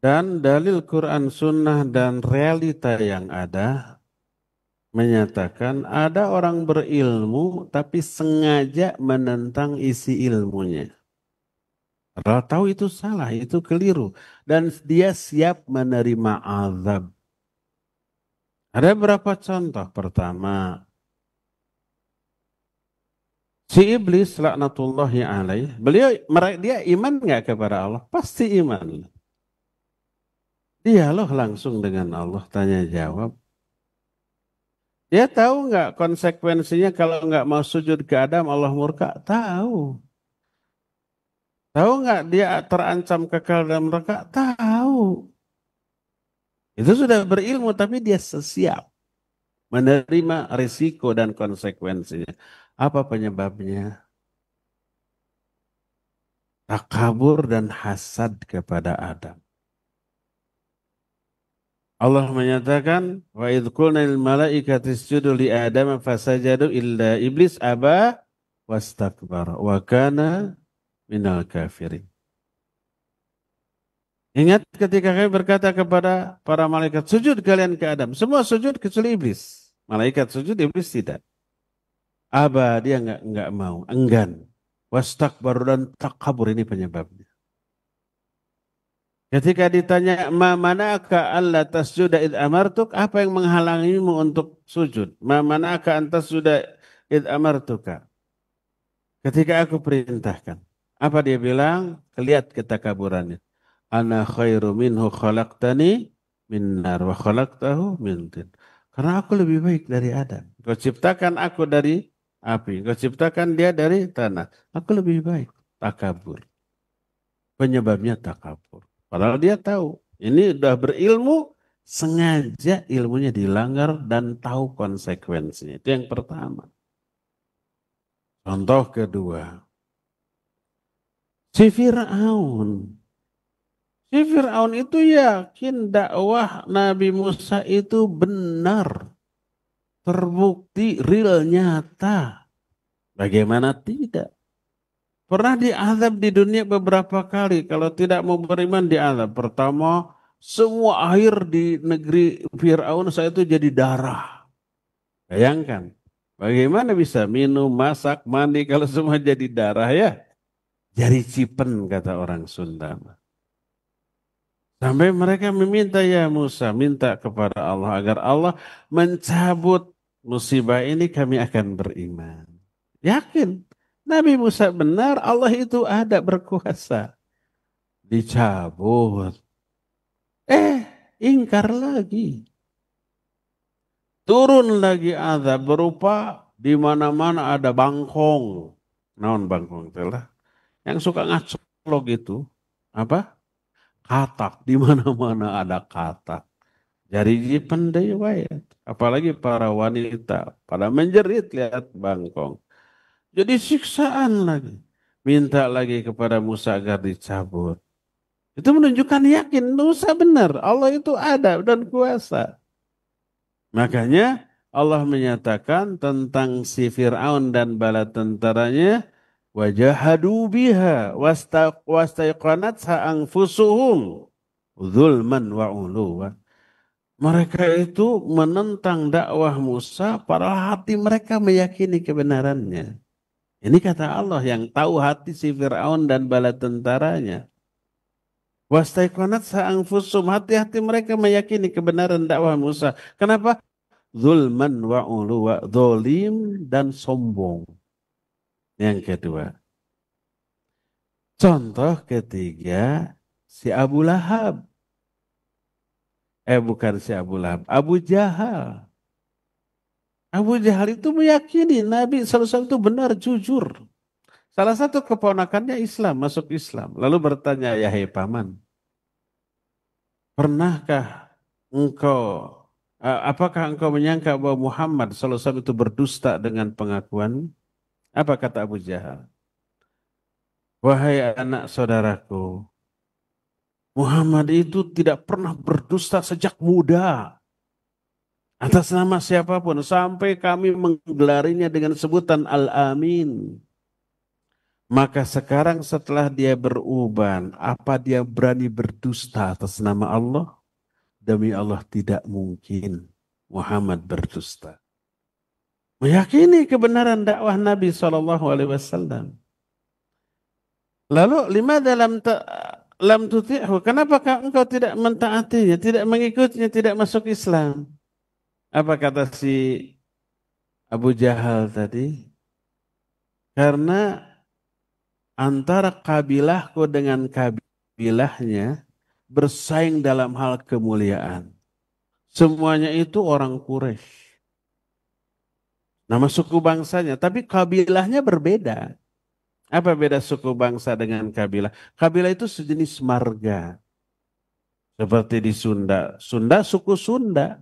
[SPEAKER 2] Dan dalil Quran Sunnah dan realita yang ada menyatakan ada orang berilmu tapi sengaja menentang isi ilmunya. Padahal tahu itu salah, itu keliru. Dan dia siap menerima azab. Ada beberapa contoh. Pertama, si iblis laknatullahi alaih, dia iman nggak kepada Allah? Pasti iman. Dialog langsung dengan Allah, tanya jawab. Dia tahu nggak konsekuensinya kalau nggak mau sujud ke Adam, Allah murka? Tahu. Tahu nggak dia terancam kekal dalam neraka? Tahu. Itu sudah berilmu, tapi dia siap menerima risiko dan konsekuensinya. Apa penyebabnya? Takabur dan hasad kepada Adam. Allah menyatakan, wa idh qulna lil malaikati isjudu li Adam fasajadu illa iblis aba wastakbara wa kana minal kafirin. Ingat ketika kami berkata kepada para malaikat, sujud kalian ke Adam. Semua sujud kecuali iblis. Malaikat sujud, iblis tidak. Aba, dia enggak mau, enggan. Wastakbar dan takabur, ini penyebabnya. Ketika ditanya, ma manaka alla tasjuda id amartuk, apa yang menghalangimu untuk sujud? Ma manaka antas tasjuda id amartuka. Ketika aku perintahkan. Apa dia bilang? Lihat ketakaburannya. Ana khairu minhu khalaqtani min nar wa khalaqtahu min tin. Karena aku lebih baik dari Adam. Kau ciptakan aku dari api. Kau ciptakan dia dari tanah. Aku lebih baik. Takabur. Penyebabnya takabur. Padahal dia tahu. Ini sudah berilmu. Sengaja ilmunya dilanggar dan tahu konsekuensinya. Itu yang pertama. Contoh kedua. Si Fir'aun. Si Fir'aun itu yakin dakwah Nabi Musa itu benar. Terbukti real nyata. Bagaimana tidak? Pernah diazab di dunia beberapa kali. Kalau tidak mau beriman diazab. Pertama, semua air di negeri Fir'aun saya itu jadi darah. Bayangkan. Bagaimana bisa minum, masak, mandi kalau semua jadi darah ya? Jari cipen kata orang Sunda. Sampai mereka meminta ya Musa, minta kepada Allah agar Allah mencabut musibah ini kami akan beriman. Yakin. Nabi Musa benar, Allah itu ada berkuasa. Dicabut. Ingkar lagi. Turun lagi azab berupa di mana-mana ada bangkong. Naon bangkong telah. Yang suka ngacolok gitu. Apa? Katak. Di mana-mana ada katak. Jadi pandai wae. Apalagi para wanita. Pada menjerit lihat bangkong. Jadi siksaan lagi. Minta lagi kepada Musa agar dicabut. Itu menunjukkan yakin Musa benar. Allah itu ada dan kuasa. Makanya Allah menyatakan tentang si Fir'aun dan bala tentaranya. Wajahadu biha wastaiqanatha anfusuhum zulman wa uluwa. Mereka itu menentang dakwah Musa, padahal hati mereka meyakini kebenarannya. Ini kata Allah yang tahu hati si Fir'aun dan bala tentaranya. Wastaiqanat sa'anfusum, hati-hati mereka meyakini kebenaran dakwah Musa. Kenapa? Zulman wa uluwa, zolim dan sombong. Yang kedua. Contoh ketiga, si Abu Lahab. Bukan si Abu Lahab, Abu Jahal. Abu Jahal itu meyakini Nabi SAW itu benar, jujur. Salah satu keponakannya Islam, masuk Islam. Lalu bertanya, ya hei paman, pernahkah apakah engkau menyangka bahwa Muhammad SAW itu berdusta dengan pengakuan? Apa kata Abu Jahal? Wahai anak saudaraku, Muhammad itu tidak pernah berdusta sejak muda. Atas nama siapapun, sampai kami menggelarinya dengan sebutan Al-Amin. Maka sekarang setelah dia beruban, apa dia berani berdusta atas nama Allah? Demi Allah tidak mungkin Muhammad berdusta. Meyakini kebenaran dakwah Nabi SAW. Lalu lima dalam lam tuti'hu, kenapa engkau tidak mentaatinya, tidak mengikutinya, tidak masuk Islam? Apa kata si Abu Jahal tadi? Karena antara kabilahku dengan kabilahnya bersaing dalam hal kemuliaan. Semuanya itu orang Quraisy. Nama suku bangsanya, tapi kabilahnya berbeda. Apa beda suku bangsa dengan kabilah? Kabilah itu sejenis marga. Seperti di Sunda. Sunda suku Sunda.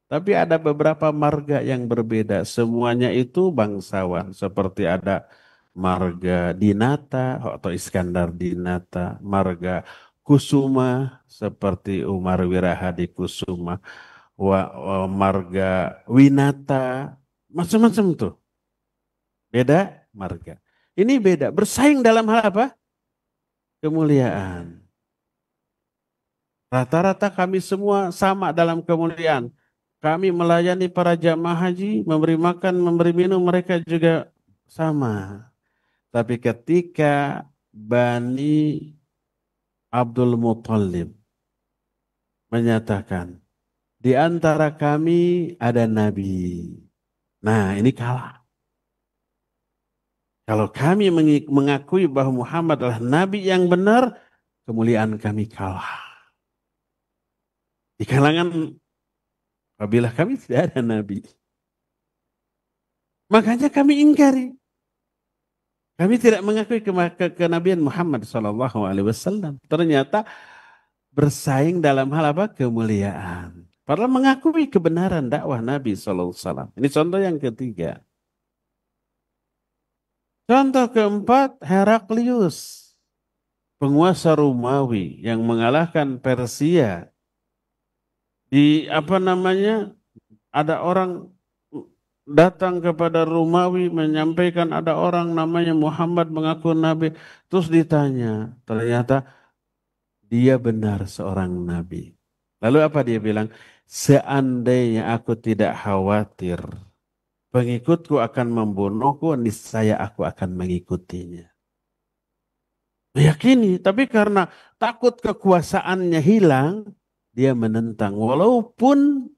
[SPEAKER 2] Tapi ada beberapa marga yang berbeda. Semuanya itu bangsawan. Seperti ada marga Dinata atau Iskandar Dinata. Marga Kusuma seperti Umar Wirahadi Kusuma. Marga Winata. Macam-macam tuh. Beda marga. Ini beda. Bersaing dalam hal apa? Kemuliaan. Rata-rata kami semua sama dalam kemuliaan. Kami melayani para jamaah haji, memberi makan, memberi minum, mereka juga sama. Tapi ketika Bani Abdul Muttalib menyatakan, di antara kami ada Nabi. Nah, ini kalah. Kalau kami mengakui bahwa Muhammad adalah Nabi yang benar, kemuliaan kami kalah. Di kalangan kabilah kami tidak ada Nabi. Makanya kami ingkari. Kami tidak mengakui kenabian Muhammad SAW. Ternyata bersaing dalam hal apa? Kemuliaan. Padahal mengakui kebenaran dakwah Nabi SAW. Ini contoh yang ketiga. Contoh keempat, Heraklius. Penguasa Romawi yang mengalahkan Persia. Ada orang datang kepada Romawi menyampaikan ada orang namanya Muhammad mengaku Nabi. Terus ditanya, ternyata dia benar seorang Nabi. Lalu apa dia bilang? Seandainya aku tidak khawatir, pengikutku akan membunuhku, niscaya aku akan mengikutinya. Meyakini, tapi karena takut kekuasaannya hilang, dia menentang. Walaupun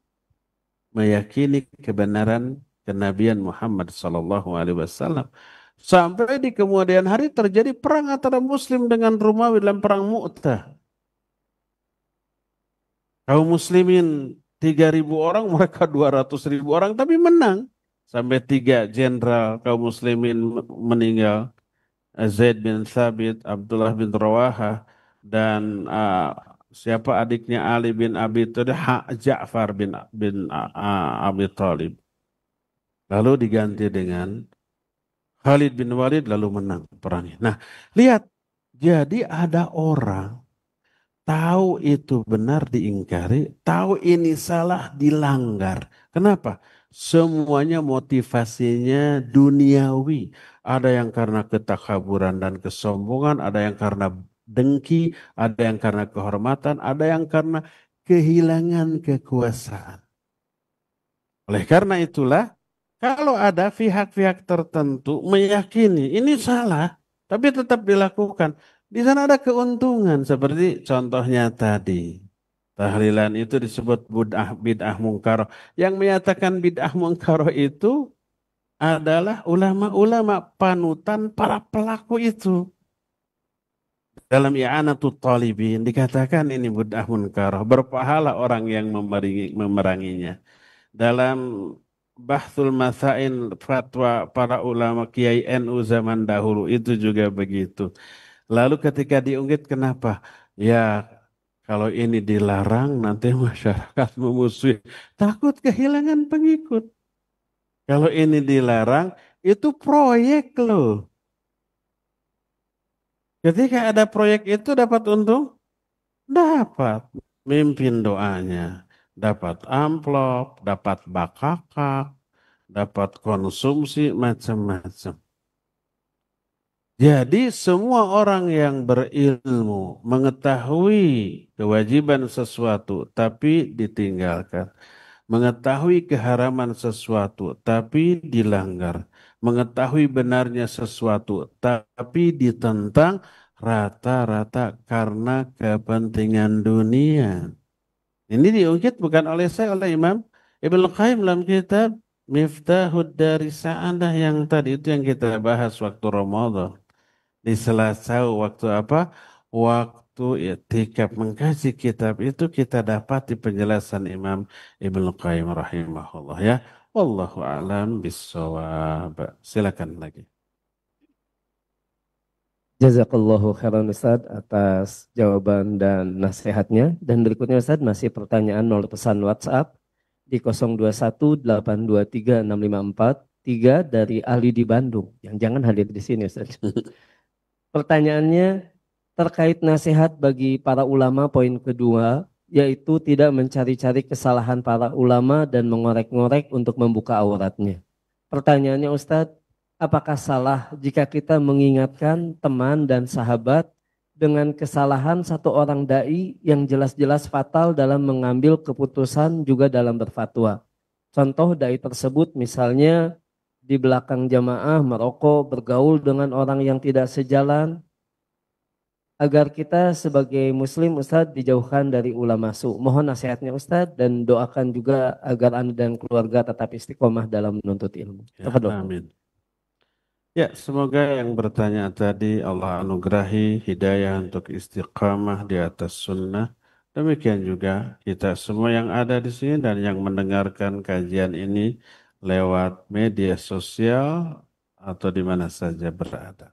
[SPEAKER 2] meyakini kebenaran kenabian Muhammad SAW. Sampai di kemudian hari terjadi perang antara Muslim dengan Romawi dalam perang Mu'tah. Kaum Muslimin 3.000 orang, mereka 200.000 orang, tapi menang. Sampai 3 jenderal kaum Muslimin meninggal. Zaid bin Thabit, Abdullah bin Rawaha, dan siapa adiknya Ali bin Abi Thalib, Ja'far bin Abi Thalib. Lalu diganti dengan Khalid bin Walid, lalu menang perangnya. Nah, lihat, jadi ada orang tahu itu benar diingkari, tahu ini salah dilanggar. Kenapa? Semuanya motivasinya duniawi. Ada yang karena ketakaburan dan kesombongan, ada yang karena dengki, ada yang karena kehormatan, ada yang karena kehilangan kekuasaan. Oleh karena itulah, kalau ada pihak-pihak tertentu meyakini ini salah, tapi tetap dilakukan, di sana ada keuntungan seperti contohnya tadi. Tahlilan itu disebut bid'ah mungkaroh. Yang menyatakan bid'ah mungkaroh itu adalah ulama-ulama panutan para pelaku itu. Dalam i'anatul talibin dikatakan ini bid'ah mungkaroh. Berpahala orang yang memeranginya. Dalam Bahthul Masail fatwa para ulama Kiai NU zaman dahulu itu juga begitu. Lalu ketika diungkit kenapa? Ya kalau ini dilarang nanti masyarakat memusuhi. Takut kehilangan pengikut. Kalau ini dilarang itu proyek loh. Ketika ada proyek itu dapat untung? Dapat. Mimpin doanya. Dapat amplop, dapat bakakak, dapat konsumsi macam-macam. Jadi semua orang yang berilmu mengetahui kewajiban sesuatu tapi ditinggalkan, mengetahui keharaman sesuatu tapi dilanggar, mengetahui benarnya sesuatu tapi ditentang rata-rata karena kepentingan dunia. Ini diungkit bukan oleh saya, oleh Imam Ibnu Qayyim dalam kitab Miftahud Dari Sa'adah yang tadi itu yang kita bahas waktu Ramadan. Di sela-sela waktu apa? Waktu i'tikaf mengkaji kitab itu kita dapat di penjelasan Imam Ibnu Qayyim rahimahullah ya. Wallahu a'lam bissawab. Silakan lagi.
[SPEAKER 1] Jazakallahu khairan Ustaz atas jawaban dan nasihatnya. Dan berikutnya Ustaz masih pertanyaan melalui pesan WhatsApp di 0218236543 dari Ali di Bandung yang jangan hadir di sini Ustaz. Pertanyaannya terkait nasihat bagi para ulama poin kedua yaitu tidak mencari-cari kesalahan para ulama dan mengorek-ngorek untuk membuka auratnya. Pertanyaannya Ustadz, apakah salah jika kita mengingatkan teman dan sahabat dengan kesalahan satu orang dai yang jelas-jelas fatal dalam mengambil keputusan juga dalam berfatwa? Contoh dai tersebut misalnya di belakang jamaah merokok, bergaul dengan orang yang tidak sejalan, agar kita sebagai muslim Ustadz dijauhkan dari ulama su. Mohon nasihatnya Ustadz dan doakan juga agar Anda dan keluarga tetap istiqomah dalam menuntut ilmu.
[SPEAKER 2] Ya,
[SPEAKER 1] Tafadhol.
[SPEAKER 2] amin. Ya, semoga yang bertanya tadi Allah anugerahi hidayah untuk istiqamah di atas sunnah. Demikian juga kita semua yang ada di sini dan yang mendengarkan kajian ini lewat media sosial atau di mana saja berada.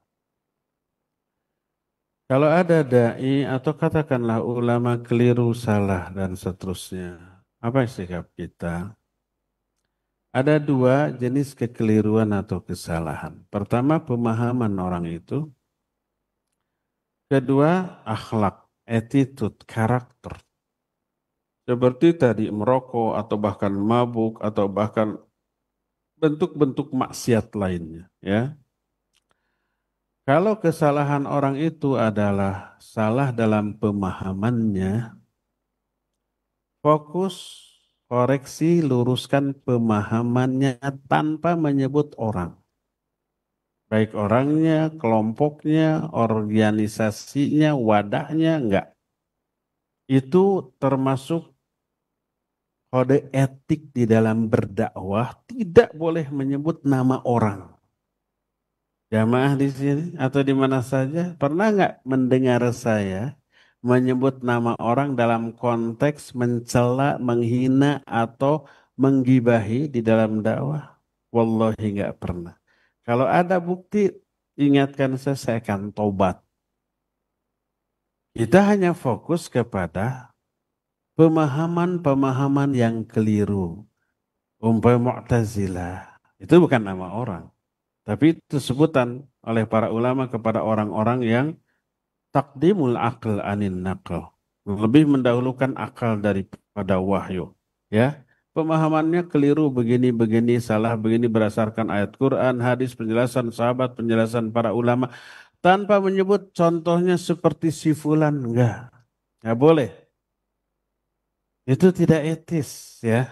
[SPEAKER 2] Kalau ada dai atau katakanlah ulama keliru, salah dan seterusnya, apa sikap kita? Ada dua jenis kekeliruan atau kesalahan. Pertama, pemahaman orang itu. Kedua, akhlak, attitude, karakter. Seperti tadi merokok atau bahkan mabuk atau bahkan bentuk-bentuk maksiat lainnya. Ya, kalau kesalahan orang itu adalah salah dalam pemahamannya, fokus, koreksi, luruskan pemahamannya tanpa menyebut orang. Baik orangnya, kelompoknya, organisasinya, wadahnya, enggak. Itu termasuk kode etik di dalam berdakwah, tidak boleh menyebut nama orang. Jamaah di sini atau di mana saja, pernah enggak mendengar saya menyebut nama orang dalam konteks mencela, menghina, atau menggibahi di dalam dakwah? Wallahi enggak pernah. Kalau ada bukti, ingatkan saya akan tobat. Kita hanya fokus kepada pemahaman-pemahaman yang keliru. Umpama Mu'tazilah, itu bukan nama orang. Tapi itu sebutan oleh para ulama kepada orang-orang yang takdimul akal anin naql. Lebih mendahulukan akal daripada wahyu. Ya, pemahamannya keliru begini-begini, salah begini berdasarkan ayat Quran, hadis, penjelasan sahabat, penjelasan para ulama. Tanpa menyebut contohnya seperti si fulan, enggak boleh. Itu tidak etis ya.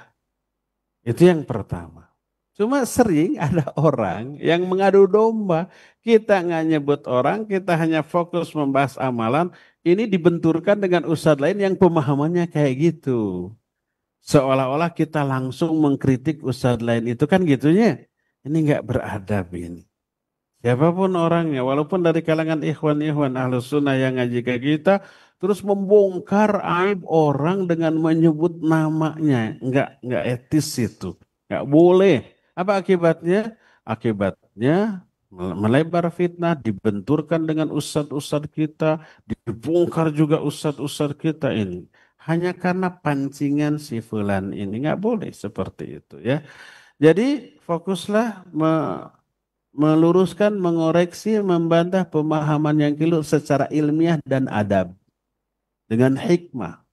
[SPEAKER 2] Itu yang pertama. Cuma sering ada orang yang mengadu domba. Kita nggak nyebut orang, kita hanya fokus membahas amalan. Ini dibenturkan dengan ustadz lain yang pemahamannya kayak gitu. Seolah-olah kita langsung mengkritik ustadz lain itu kan gitunya. Ini nggak beradab ini. Siapapun orangnya, walaupun dari kalangan ikhwan-ikhwan ahlus sunnah yang ngaji ke kita, terus membongkar aib orang dengan menyebut namanya. Enggak etis itu. Enggak boleh. Apa akibatnya? Akibatnya melebar fitnah, dibenturkan dengan ustadz-ustadz kita, dibongkar juga ustadz-ustadz kita ini. Hanya karena pancingan si fulan ini. Enggak boleh seperti itu ya. Jadi fokuslah meluruskan, mengoreksi, membantah pemahaman yang keliru secara ilmiah dan adab. Dengan hikmah.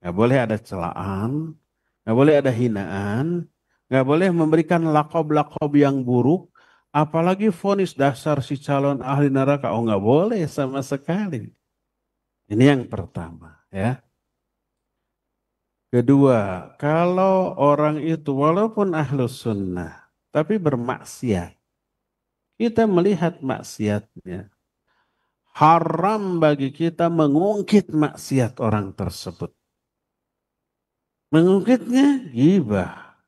[SPEAKER 2] Nggak boleh ada celaan, nggak boleh ada hinaan, nggak boleh memberikan lakob-lakob yang buruk, Apalagi vonis dasar si calon ahli neraka. Oh nggak boleh sama sekali. Ini yang pertama ya. Kedua, kalau orang itu walaupun ahlus sunnah, tapi bermaksiat. Kita melihat maksiatnya. Haram bagi kita mengungkit maksiat orang tersebut. Mengungkitnya ghibah.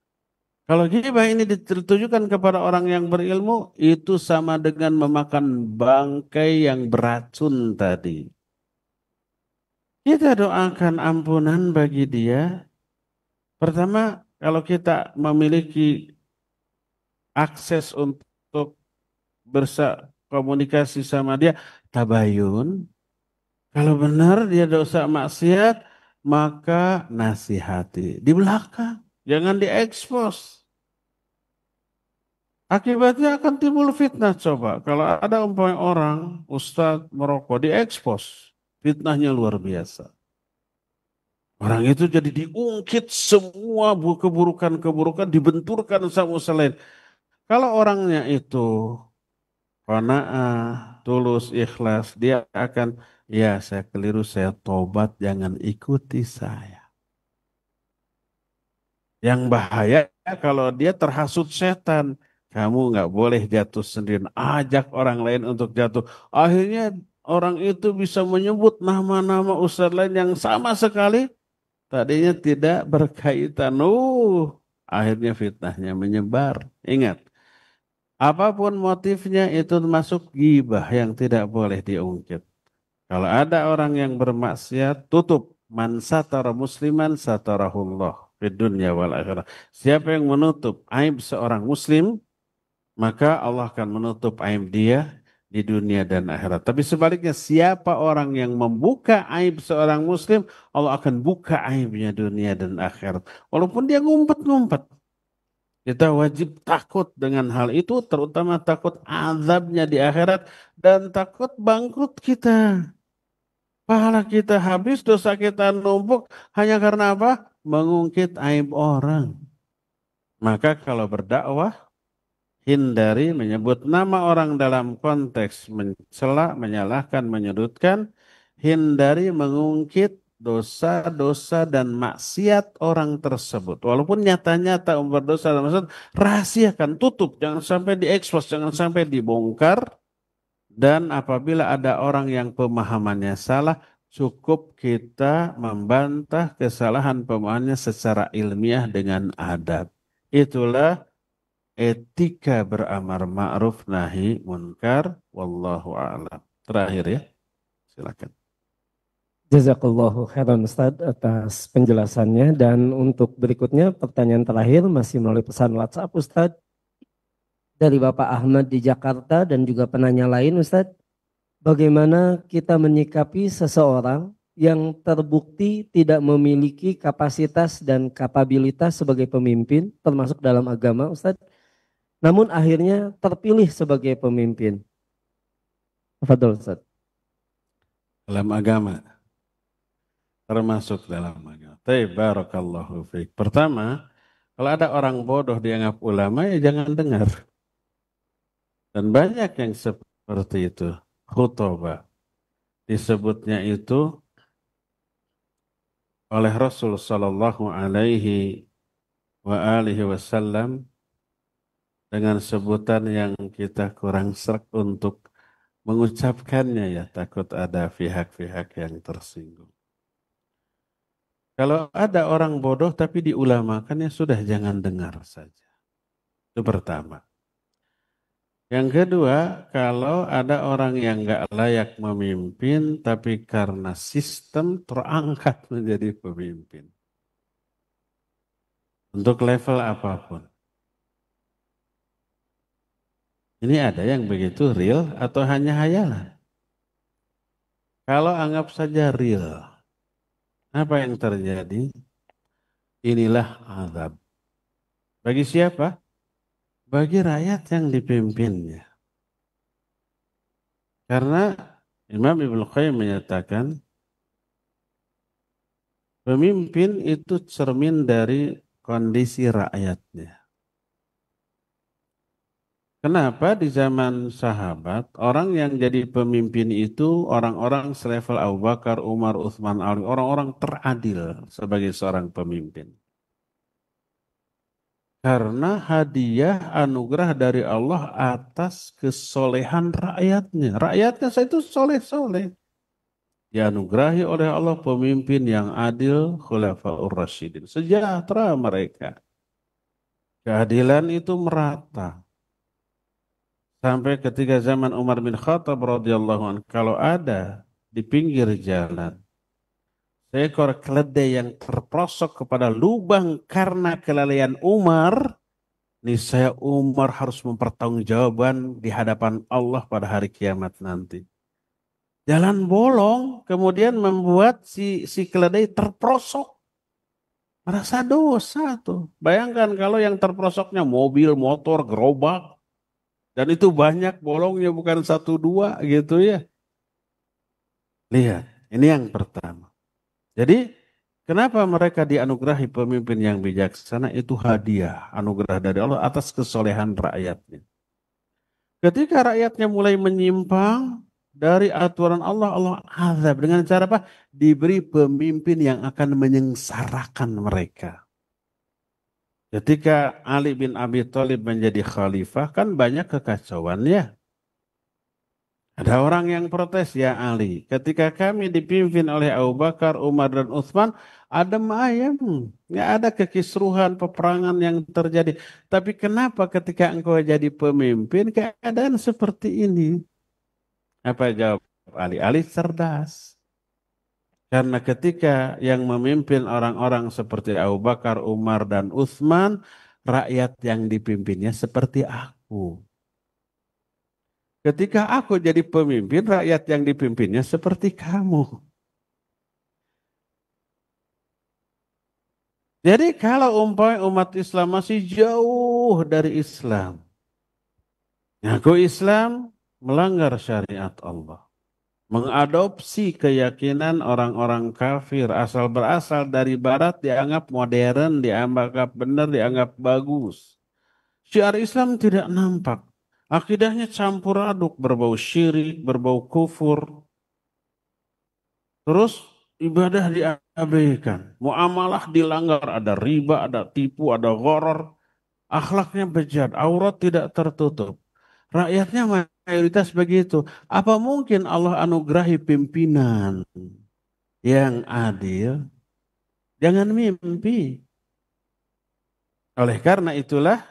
[SPEAKER 2] Kalau ghibah ini ditujukan kepada orang yang berilmu, itu sama dengan memakan bangkai yang beracun tadi. Kita doakan ampunan bagi dia. Pertama, kalau kita memiliki akses untuk berkomunikasi sama dia, tabayun. Kalau benar dia dosa maksiat, maka nasihati. Di belakang, jangan diekspos. Akibatnya akan timbul fitnah coba. Kalau ada umpamanya orang, ustadz merokok, diekspos. Fitnahnya luar biasa. Orang itu jadi diungkit semua keburukan-keburukan, dibenturkan sama selain. Kalau orangnya itu qanaah, tulus, ikhlas, dia akan, ya saya keliru, saya tobat, jangan ikuti saya. Yang bahaya kalau dia terhasut setan. Kamu nggak boleh jatuh sendiri. Ajak orang lain untuk jatuh. Akhirnya orang itu bisa menyebut nama-nama ustadz lain yang sama sekali tadinya tidak berkaitan. Akhirnya fitnahnya menyebar. Ingat, apapun motifnya itu masuk ghibah yang tidak boleh diungkit. Kalau ada orang yang bermaksiat, tutup. Man satara musliman satarahullah fid dunya wal akhirah. Siapa yang menutup aib seorang muslim, maka Allah akan menutup aib dia di dunia dan akhirat. Tapi sebaliknya, siapa orang yang membuka aib seorang muslim, Allah akan buka aibnya dunia dan akhirat. Walaupun dia ngumpet-ngumpet. Kita wajib takut dengan hal itu, terutama takut azabnya di akhirat dan takut bangkrut kita. Pahala kita habis, dosa kita numpuk hanya karena apa? Mengungkit aib orang. Maka kalau berdakwah, hindari menyebut nama orang dalam konteks mencela, menyalahkan, menyudutkan. Hindari mengungkit dosa-dosa dan maksiat orang tersebut. Walaupun nyata-nyata berdosa dan maksiat, rahasiakan, tutup. Jangan sampai diekspos, jangan sampai dibongkar. Dan apabila ada orang yang pemahamannya salah, cukup kita membantah kesalahan pemahamannya secara ilmiah dengan adab. Itulah etika beramar ma'ruf nahi munkar. Wallahu a'lam. Terakhir ya, silakan.
[SPEAKER 1] Jazakallahu khairan Ustadz atas penjelasannya, dan untuk berikutnya pertanyaan terakhir masih melalui pesan WhatsApp Ustadz dari Bapak Ahmad di Jakarta dan juga penanya lain Ustadz. Bagaimana kita menyikapi seseorang yang terbukti tidak memiliki kapasitas dan kapabilitas sebagai pemimpin termasuk dalam agama Ustadz, namun akhirnya terpilih sebagai pemimpin? Tafadhol Ustadz.
[SPEAKER 2] Dalam agama, termasuk dalam agama. Barakallahu fiik. Pertama, kalau ada orang bodoh dianggap ulama, ya jangan dengar. Dan banyak yang seperti itu. Khutbah disebutnya itu oleh Rasul sallallahu alaihi wa alihi wasallam dengan sebutan yang kita kurang sreg untuk mengucapkannya, ya takut ada pihak-pihak yang tersinggung. Kalau ada orang bodoh tapi diulamakan, ya sudah, jangan dengar saja. Itu pertama. Yang kedua, kalau ada orang yang nggak layak memimpin, tapi karena sistem terangkat menjadi pemimpin. Untuk level apapun. Ini ada yang begitu real atau hanya hayalan? Kalau anggap saja real, apa yang terjadi? Inilah azab. Bagi siapa? Bagi rakyat yang dipimpinnya. Karena Imam Ibnu Qayyim menyatakan, pemimpin itu cermin dari kondisi rakyatnya. Kenapa di zaman sahabat orang yang jadi pemimpin itu orang-orang selevel Abu Bakar, Umar, Utsman, Ali, orang-orang teradil sebagai seorang pemimpin. Karena hadiah anugerah dari Allah atas kesolehan rakyatnya. Rakyatnya saya itu soleh-soleh. Dianugerahi oleh Allah pemimpin yang adil, khulafaur rasyidin. Sejahtera mereka. Keadilan itu merata. Sampai ketika zaman Umar bin Khattab radhiyallahu anhu, kalau ada di pinggir jalan seekor keledai yang terprosok kepada lubang karena kelalaian Umar, niscaya Umar harus mempertanggungjawabkan di hadapan Allah pada hari kiamat nanti. Jalan bolong kemudian membuat si keledai terprosok. Merasa dosa tuh. Bayangkan kalau yang terprosoknya mobil, motor, gerobak. Dan itu banyak bolongnya bukan satu dua gitu ya. Lihat, ini yang pertama. Jadi kenapa mereka dianugerahi pemimpin yang bijaksana itu hadiah, anugerah dari Allah atas kesolehan rakyatnya. Ketika rakyatnya mulai menyimpang dari aturan Allah, Allah azab dengan cara apa? Diberi pemimpin yang akan menyengsarakan mereka. Ketika Ali bin Abi Thalib menjadi khalifah kan banyak kekacauan ya. Ada orang yang protes, ya Ali, ketika kami dipimpin oleh Abu Bakar, Umar, dan Utsman, adem ayem, nggak ada kekisruhan, peperangan yang terjadi. Tapi kenapa ketika engkau jadi pemimpin, keadaan seperti ini? Apa jawab Ali? Ali cerdas. Karena ketika yang memimpin orang-orang seperti Abu Bakar, Umar, dan Utsman, rakyat yang dipimpinnya seperti aku. Ketika aku jadi pemimpin, rakyat yang dipimpinnya seperti kamu. Jadi kalau umpamanya umat Islam masih jauh dari Islam, ngaku Islam melanggar syariat Allah. Mengadopsi keyakinan orang-orang kafir asal berasal dari barat dianggap modern, dianggap benar, dianggap bagus. Syiar Islam tidak nampak. Akidahnya campur aduk, berbau syirik, berbau kufur. Terus ibadah diabaikan, muamalah dilanggar, ada riba, ada tipu, ada gharar, akhlaknya bejat, aurat tidak tertutup. Rakyatnya mayoritas begitu. Apa mungkin Allah anugerahi pimpinan yang adil? Jangan mimpi. Oleh karena itulah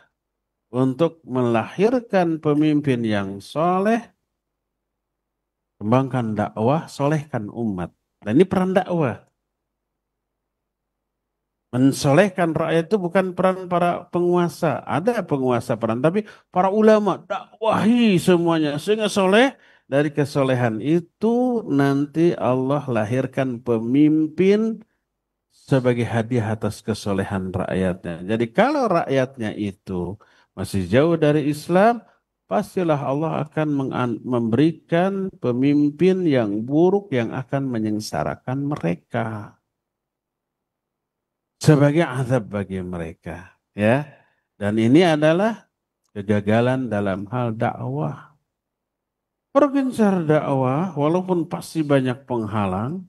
[SPEAKER 2] untuk melahirkan pemimpin yang soleh, kembangkan dakwah, solehkan umat. Dan ini peran dakwah. Mensolehkan rakyat itu bukan peran para penguasa. Ada penguasa peran, tapi para ulama dakwahi semuanya. Sehingga soleh, dari kesolehan itu nanti Allah lahirkan pemimpin sebagai hadiah atas kesolehan rakyatnya. Jadi kalau rakyatnya itu masih jauh dari Islam, pastilah Allah akan memberikan pemimpin yang buruk yang akan menyengsarakan mereka sebagai azab bagi mereka, ya. Dan ini adalah kegagalan dalam hal dakwah. Pergencar dakwah walaupun pasti banyak penghalang,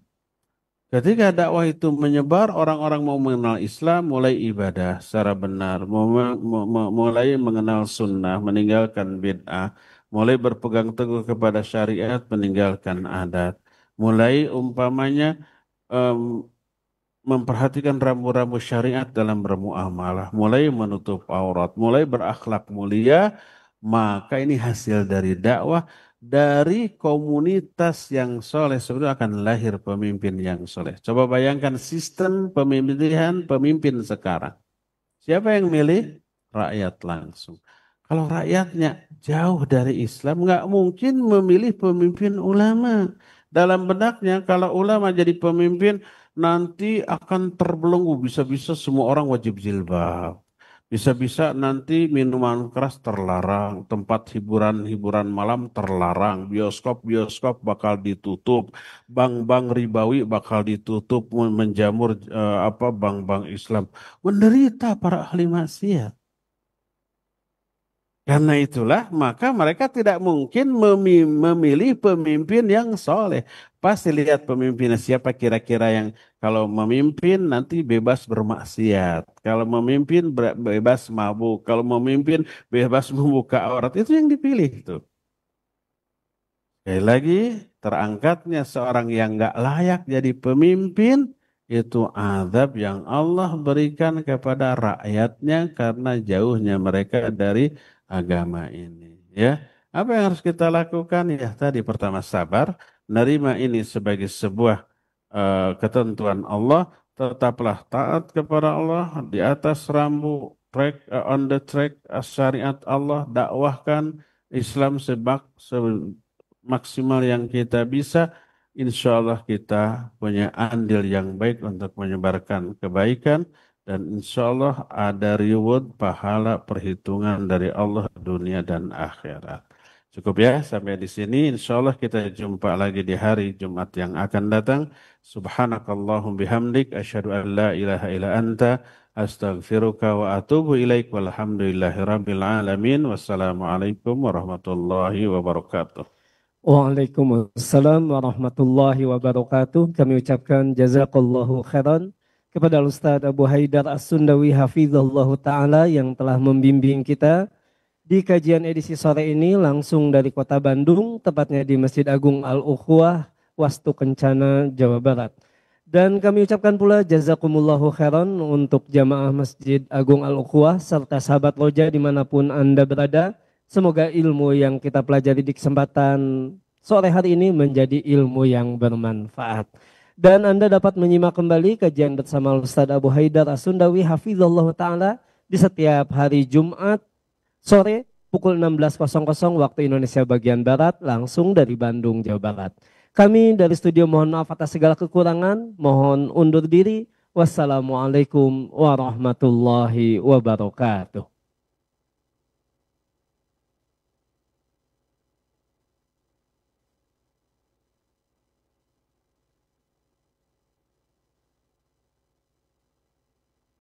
[SPEAKER 2] ketika dakwah itu menyebar, orang-orang mau mengenal Islam, mulai ibadah secara benar, mulai mengenal sunnah, meninggalkan bid'ah, mulai berpegang teguh kepada syariat, meninggalkan adat, mulai umpamanya memperhatikan rambu-rambu syariat dalam bermuamalah, mulai menutup aurat, mulai berakhlak mulia, maka ini hasil dari dakwah, dari komunitas yang soleh sebetulnya akan lahir pemimpin yang soleh. Coba bayangkan sistem pemilihan pemimpin sekarang. Siapa yang milih? Rakyat langsung. Kalau rakyatnya jauh dari Islam, nggak mungkin memilih pemimpin ulama. Dalam benaknya, kalau ulama jadi pemimpin, nanti akan terbelenggu. Bisa-bisa semua orang wajib jilbab. Bisa-bisa nanti minuman keras terlarang, tempat hiburan-hiburan malam terlarang, bioskop-bioskop bakal ditutup, bank-bank ribawi bakal ditutup, menjamur bank-bank Islam. Menderita para ahli maksiat. Karena itulah maka mereka tidak mungkin memilih pemimpin yang soleh. Pasti lihat pemimpinnya siapa kira-kira yang kalau memimpin nanti bebas bermaksiat. Kalau memimpin bebas mabuk. Kalau memimpin bebas membuka aurat. Itu yang dipilih tuh. Sekali lagi, terangkatnya seorang yang nggak layak jadi pemimpin itu azab yang Allah berikan kepada rakyatnya karena jauhnya mereka dari agama ini. Ya, apa yang harus kita lakukan? Ya, tadi pertama sabar, nerima ini sebagai sebuah ketentuan Allah, tetaplah taat kepada Allah di atas rambu track on the track syariat Allah, dakwahkan Islam semaksimal yang kita bisa, insya Allah kita punya andil yang baik untuk menyebarkan kebaikan dan insya Allah ada reward pahala perhitungan dari Allah dunia dan akhirat. Cukup ya sampai di sini. Insya Allah kita jumpa lagi di hari Jumat yang akan datang. Subhanakallahum bihamdik. Asyhadu an la ilaha illa anta. Astaghfiruka wa atubu ilaik. Walhamdulillahi rabbil alamin. Wassalamualaikum warahmatullahi wabarakatuh.
[SPEAKER 1] Waalaikumsalam warahmatullahi wabarakatuh. Kami ucapkan jazakallahu khairan kepada Ustaz Abu Haidar As-Sundawi hafizallahu taala yang telah membimbing kita di kajian edisi sore ini langsung dari Kota Bandung, tepatnya di Masjid Agung Al-Ukhwah, Wastu Kencana, Jawa Barat. Dan kami ucapkan pula jazakumullahu khairan untuk jamaah Masjid Agung Al-Ukhwah serta sahabat Roja dimanapun Anda berada. Semoga ilmu yang kita pelajari di kesempatan sore hari ini menjadi ilmu yang bermanfaat. Dan Anda dapat menyimak kembali kajian bersama Ustaz Abu Haidar As-Sundawi hafizallahu taala di setiap hari Jumat sore pukul 16.00 waktu Indonesia bagian Barat langsung dari Bandung, Jawa Barat. Kami dari studio mohon maaf atas segala kekurangan, mohon undur diri. Wassalamualaikum warahmatullahi wabarakatuh.